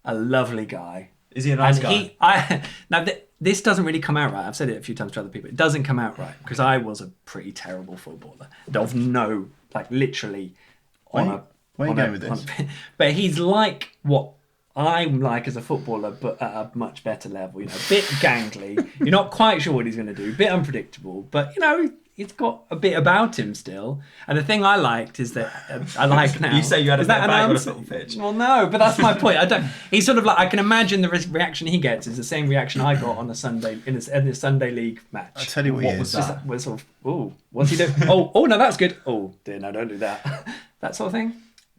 A lovely guy. Is he a nice And guy? this doesn't really come out right. I've said it a few times to other people. It doesn't come out right because I was a pretty terrible footballer. Of no, like literally on a. Where are you on going a- with on this? a- but he's like what I'm like as a footballer, but at a much better level. You know, a bit gangly. You're not quite sure what he's going to do. A bit unpredictable, but you know. He's got a bit about him still, and the thing I liked is that I like now. You say you had a Is bit that of an bag on a answer? football pitch. Well, no, but that's my point. I don't. He's sort of like I can imagine the reaction he gets is the same reaction I got on a Sunday in the Sunday league match. I'll tell you what, What he was is. that? Was sort of, oh, what's he doing? Oh, no, that's good. Oh, dear, no, don't do that. That sort of thing.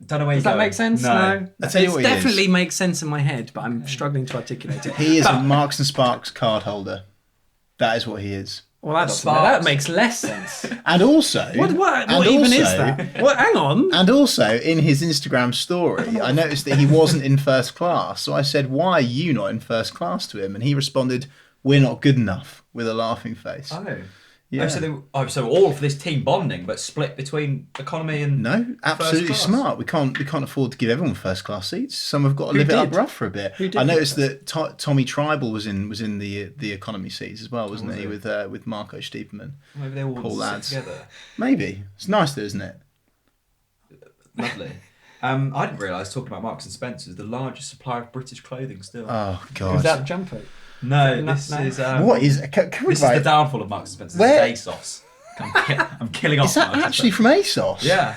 Don't know where Does that make sense? No. I'll tell you what he is. Definitely makes sense in my head, but I'm struggling to articulate it. He is But- a Marks and Sparks card holder. That is what he is. Well, that Sparks. makes less sense. And also, What and even also- is that? What? Hang on. And also, in his Instagram story, I noticed that he wasn't in first class. So I said, "Why are you not in first class?" to him, and he responded, "We're not good enough," with a laughing face. Oh. Yeah. So all of this team bonding, but split between economy and No, absolutely class. smart. We can't afford to give everyone first class seats. Some have got to Who live it up did? rough for a bit. Who did I give noticed that Tommy Tribal was in the economy seats as well, wasn't was he? he? With Marco Stiepermann. maybe they all Poor sit lads. together. Maybe it's nice, though, isn't it? Lovely. I didn't realise, talking about Marks and Spencer's, the largest supplier of British clothing still. Oh Is God! that the jumper? no, no, this no. is What is? Can we this is write? the downfall of Marks and Spencer's. Where- This is ASOS. I'm killing off. Is that Marks and actually Spencer's. from ASOS? Yeah,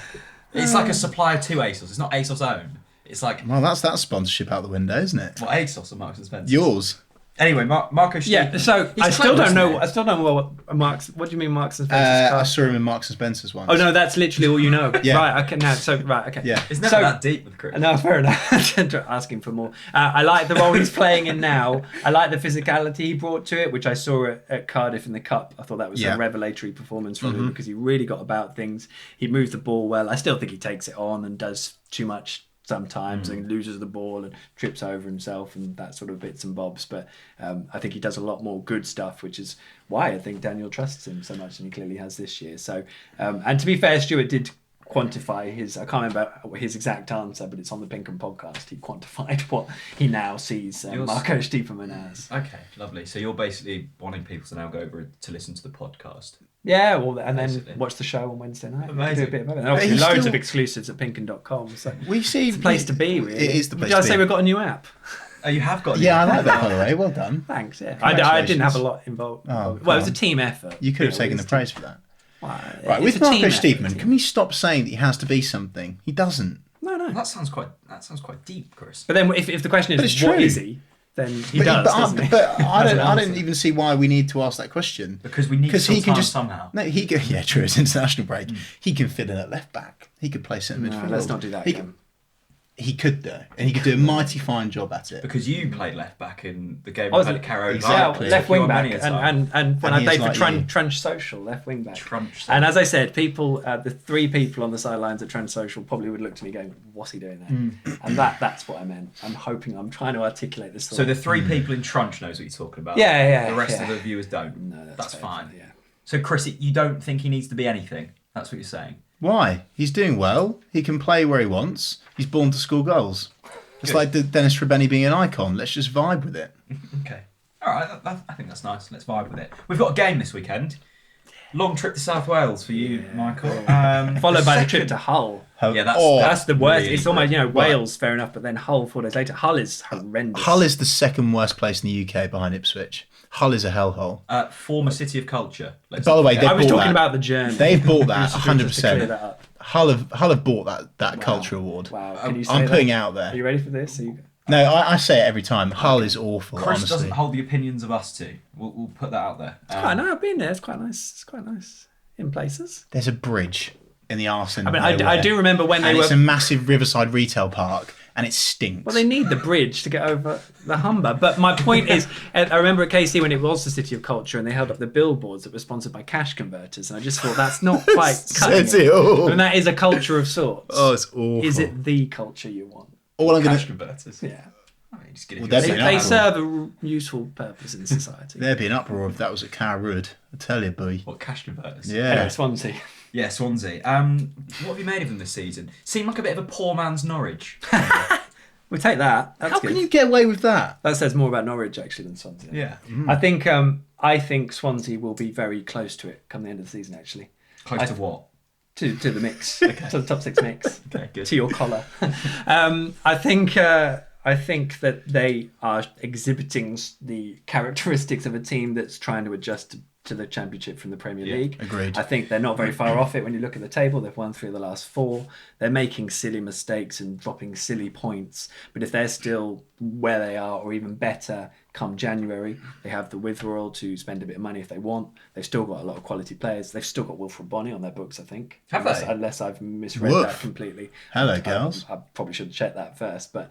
it's like a supplier to ASOS. It's not ASOS own. It's like Well, that's that sponsorship out the window, isn't it? what ASOS or Marks and Spencer's. Yours. Anyway, Marco. Yeah. Stiepermann. So He's I still clever, don't know. isn't I he? still don't know what Marks. What do you mean Marks and Spencer's I car? saw him in Marks and Spencer's once. Oh no, that's literally all you know. Yeah. Right. Okay. Now, so right. Okay. Yeah. It's never So- that deep with Chris. No, fair enough. Asking for more. I like the role he's playing in now. I like the physicality he brought to it, which I saw at Cardiff in the Cup. I thought that was Yeah. a revelatory performance from him because he really got about things. He moves the ball well. I still think he takes it on and does too much sometimes and loses the ball and trips over himself and that sort of bits and bobs. But I think he does a lot more good stuff, which is why I think Daniel trusts him so much, and he clearly has this year. So, and to be fair, Stuart did quantify his, I can't remember his exact answer, but it's on the Pinkham podcast. He quantified what he now sees Marco Stiepermann as. Okay, lovely. So you're basically wanting people to now go over to listen to the podcast. Yeah, well, and then Basically. watch the show on Wednesday night. Amazing. Do a bit of it. And obviously he's loads still- of exclusives at pinkham.com. So We see it's a place to be, really. It is the place Did I to say be. we've got a new app? Oh, you have got. Yeah, I like that, by the way. Well done. Thanks, yeah. I didn't have a lot involved. Oh, Well, it was come a team effort. You could have It taken the was- praise for that. Well, Right, it's with a Marco team effort, Stiepermann, team. can we stop saying that he has to be something? He doesn't. No. That sounds quite deep, Chris. But then if the question But it's is, what true. is he? then he does, doesn't he? But I As an don't answer. even see why we need to ask that question. Because we need to he can just somehow. No, he can. Yeah, true. It's international break. He can fit in at left back. He could play centre No, midfield. let's not do that He again. He could though, and he could do a mighty fine job at it. Because you played left back in the game I we was played at Carrow. exactly. left wing back, Many a time. and when And I he played is for like you. Trench Social, left wing back. Trench And as I said, people, the three people on the sidelines at Trench Social probably would look to me going, "What's he doing there?" And that's what I meant. I'm trying to articulate this. So the three people in Trunch knows what you're talking about. Yeah. The rest yeah. of the viewers don't. No, that's fair, fine. Yeah. So Chris, you don't think he needs to be anything? That's what you're saying. Why? He's doing well. He can play where he wants. He's born to score goals. It's Good. like Dennis Trebeni being an icon. Let's just vibe with it. Okay. All right. I think that's nice. Let's vibe with it. We've got a game this weekend. Long trip to South Wales for you, Michael. Followed by the second- trip to Hull. Yeah, That's the worst. really It's almost, good. Wales, fair enough, but then Hull 4 days later. Hull is horrendous. Hull is the second worst place in the UK behind Ipswich. Hull is a hellhole. Former city of culture. Let's By the not way, forget. I was bought talking that. about the journey. They've bought that Just to clear 100%. that up. Hull have bought that culture award. Wow. Can you say I'm that? putting it out Are you there. ready for this? No, I say it every time. Hull is awful, Chris honestly. doesn't hold the opinions of us two. We'll put that out there. I know, I've been there. It's quite nice. It's quite nice in places. There's a bridge in the arse end I mean, of I nowhere. do remember when they And it's were. a massive riverside retail park, and it stinks. Well, they need the bridge to get over the Humber. But my point is, I remember at KC when it was the City of Culture and they held up the billboards that were sponsored by cash converters. And I just thought that's not quite cutting Says it all. I mean, that is a culture of sorts. Oh, it's awful. Is it the culture you want? All I'm going Cash to converters. Yeah. I mean, just get it Well, if you're that'd be sick. an They uproar. serve a useful purpose in society. There'd be an uproar if that was at Carwood. I tell you, boy. What, cash converters? Yeah. Anyway, Swansea. Yeah, Swansea. What have you made of them this season? Seemed like a bit of a poor man's Norwich. We'll take that. That's How good. can you get away with that? That says more about Norwich actually than Swansea. Yeah. I think Swansea will be very close to it come the end of the season. Actually, Close to what? to the mix, to the top six mix, Okay, good. to your collar. I think that they are exhibiting the characteristics of a team that's trying to adjust to the Championship from the Premier League. agreed. I think they're not very far off it when you look at the table. They've won 3 of the last 4. They're making silly mistakes and dropping silly points. But if they're still where they are or even better come January, they have the withdrawal to spend a bit of money if they want. They've still got a lot of quality players. They've still got Wilfred Bonney on their books, I think. Have they? Unless I've misread Woof. that completely. Hello, girls. I probably should check that first. But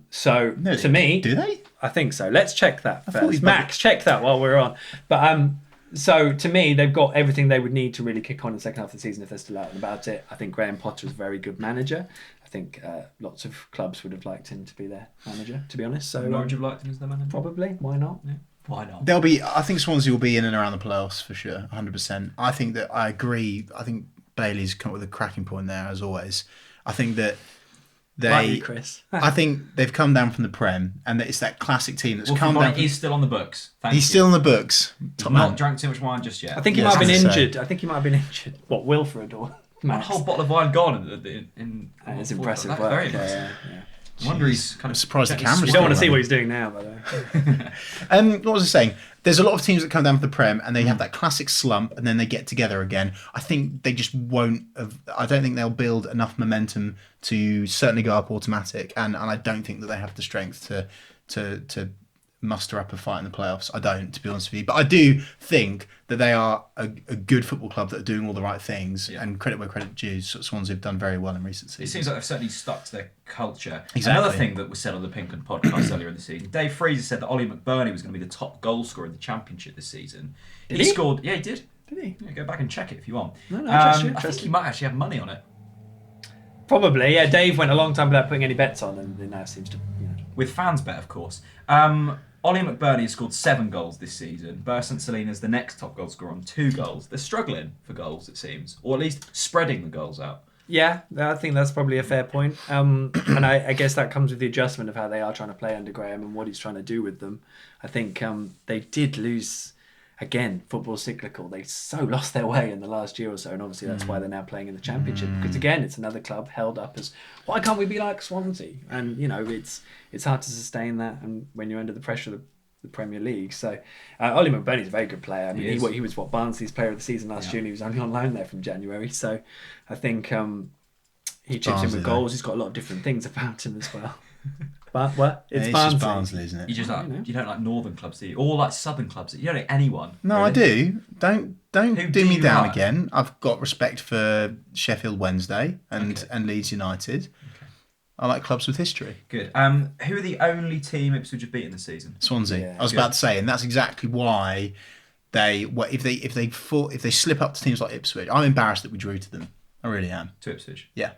so No, to me, do they? I think so. Let's check that thought first. you'd Max, check that while we're on. But so to me, they've got everything they would need to really kick on in the second half of the season if they're still out and about it. I think Graham Potter is a very good manager. I think lots of clubs would have liked him to be their manager, to be honest. So Norwich have liked him as their manager? probably, why not? Yeah. Why not? I think Swansea will be in and around the playoffs for sure, 100%. I think that I agree. I think Bailey's come up with a cracking point there, as always. I think that Like you, Chris. I think they've come down from the Prem, and that it's that classic team that's Wilfred come down. Bonney is still on the books. Thank He's you. still in the books. Top Not man. drank too much wine just yet. I think he Yeah, might have been that's insane. injured. I think he might have been injured. What, Wilfred or a Max? whole bottle of wine gone in That is fourth- impressive That's work. very Yeah, impressive. yeah. I wonder he's kind I'm of surprised the getting camera's You swung don't want to still see what running. he's doing now, by the way. What was I saying? There's a lot of teams that come down from the Prem and they have that classic slump and then they get together again. I think they just won't have, I don't think they'll build enough momentum to certainly go up automatic, and I don't think that they have the strength to muster up a fight in the playoffs. I don't, to be honest with you. But I do think that they are a good football club that are doing all the right things, and credit where credit due. Swansea have done very well in recent It seasons. seems like they've certainly stuck to their culture. Exactly. Another thing that was said on the Pink 'Un podcast earlier in the season, Dave Freezer said that Ollie McBurney was going to be the top goal scorer in the Championship this season. Did he? scored, yeah, he did. Did he? Yeah, go back and check it if you want. No, trust you, I trust think he might actually have money on it. Probably, yeah. Dave went a long time without putting any bets on, and it now seems to, With fans bet, of course. Ollie McBurney has scored 7 goals this season. St Selina's the next top goal scorer on 2 goals. They're struggling for goals, it seems, or at least spreading the goals out. Yeah, I think that's probably a fair point. And I guess that comes with the adjustment of how they are trying to play under Graham and what he's trying to do with them. I think they did lose, again, football cyclical. They so lost their way in the last year or so, and obviously that's why they're now playing in the Championship. Because again, it's another club held up as, why can't we be like Swansea? And, it's hard to sustain that and when you're under the pressure of the Premier League. So Ollie McBurney's a very good player. I mean, he was Barnsley's player of the season last year, and he was only on loan there from January. So I think he chips in Barnsley, with though. goals. He's got a lot of different things about him as well. But what? It's It's Barnsley. just Barnsley, isn't it? You just like you don't like northern clubs, do you? Or like southern clubs. You don't like anyone. No, really. I do. Don't Who do do me you down like? again. I've got respect for Sheffield Wednesday and Okay. and Leeds United. I like clubs with history. Good. Who are the only team Ipswich have beaten this season? Swansea. Yeah, I was good. about to say, and that's exactly why if they slip up to teams like Ipswich, I'm embarrassed that we drew to them. I really am. To Ipswich. Yeah.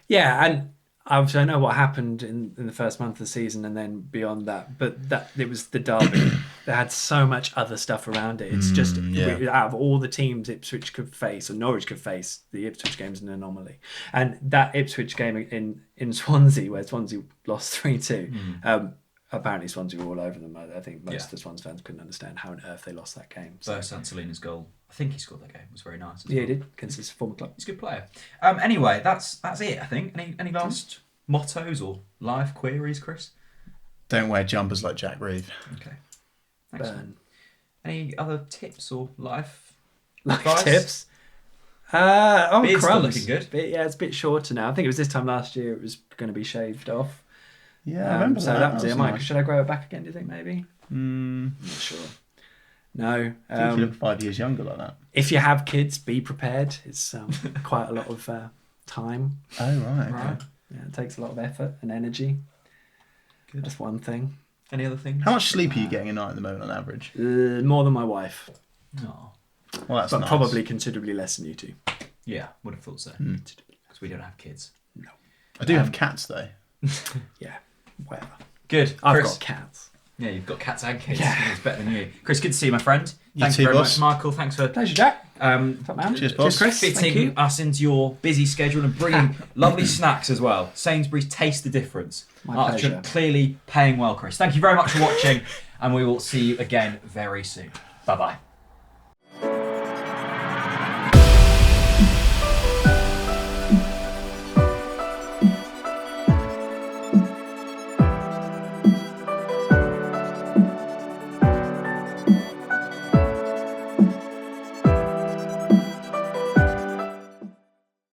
Yeah, and obviously I know what happened in the first month of the season and then beyond that, but that it was the derby. They had so much other stuff around it. It's just yeah. out of all the teams Ipswich could face or Norwich could face, the Ipswich game's an anomaly. And that Ipswich game in Swansea, where Swansea lost 3-2, apparently Swansea were all over them. I think most of the Swans fans couldn't understand how on earth they lost that game. So. Sansolina's goal. I think he scored that game. It was very nice. Yeah, he did, against his former club. He's a good player. Anyway, that's it, I think. Any last mottos or life queries, Chris? Don't wear jumpers like Jack Reeve. Okay. Thanks. Burn. Any other tips or life Life advice? tips. Beard's still crumbs. looking good. Yeah, it's a bit shorter now. I think it was this time last year it was going to be shaved off. Yeah, I remember so that. that was it. nice. Should I grow it back again, do you think, maybe? Mm, Not sure. No. I think you look 5 years younger like that. If you have kids, be prepared. It's quite a lot of time. Oh, right. Right. Yeah, it takes a lot of effort and energy. Good. That's one thing. Any other things? How much sleep are you getting a night at the moment on average? More than my wife, Oh. Well, that's but nice. probably considerably less than you two. Yeah, would have thought so. Because we don't have kids. I do have cats, though. Yeah, whatever. Good. I've Chris. got cats. Yeah, you've got cats and kids. Yeah. It's better than you. Chris, good to see you, my friend. Thank too, you very boss. much, Michael. Thanks for Pleasure, Jack. Top man. Cheers, boss. Chris. Thank fitting you. us into your busy schedule and bringing lovely snacks as well. Sainsbury's, taste the difference. My pleasure. Clearly paying well, Chris. Thank you very much for watching, and we will see you again very soon. Bye-bye.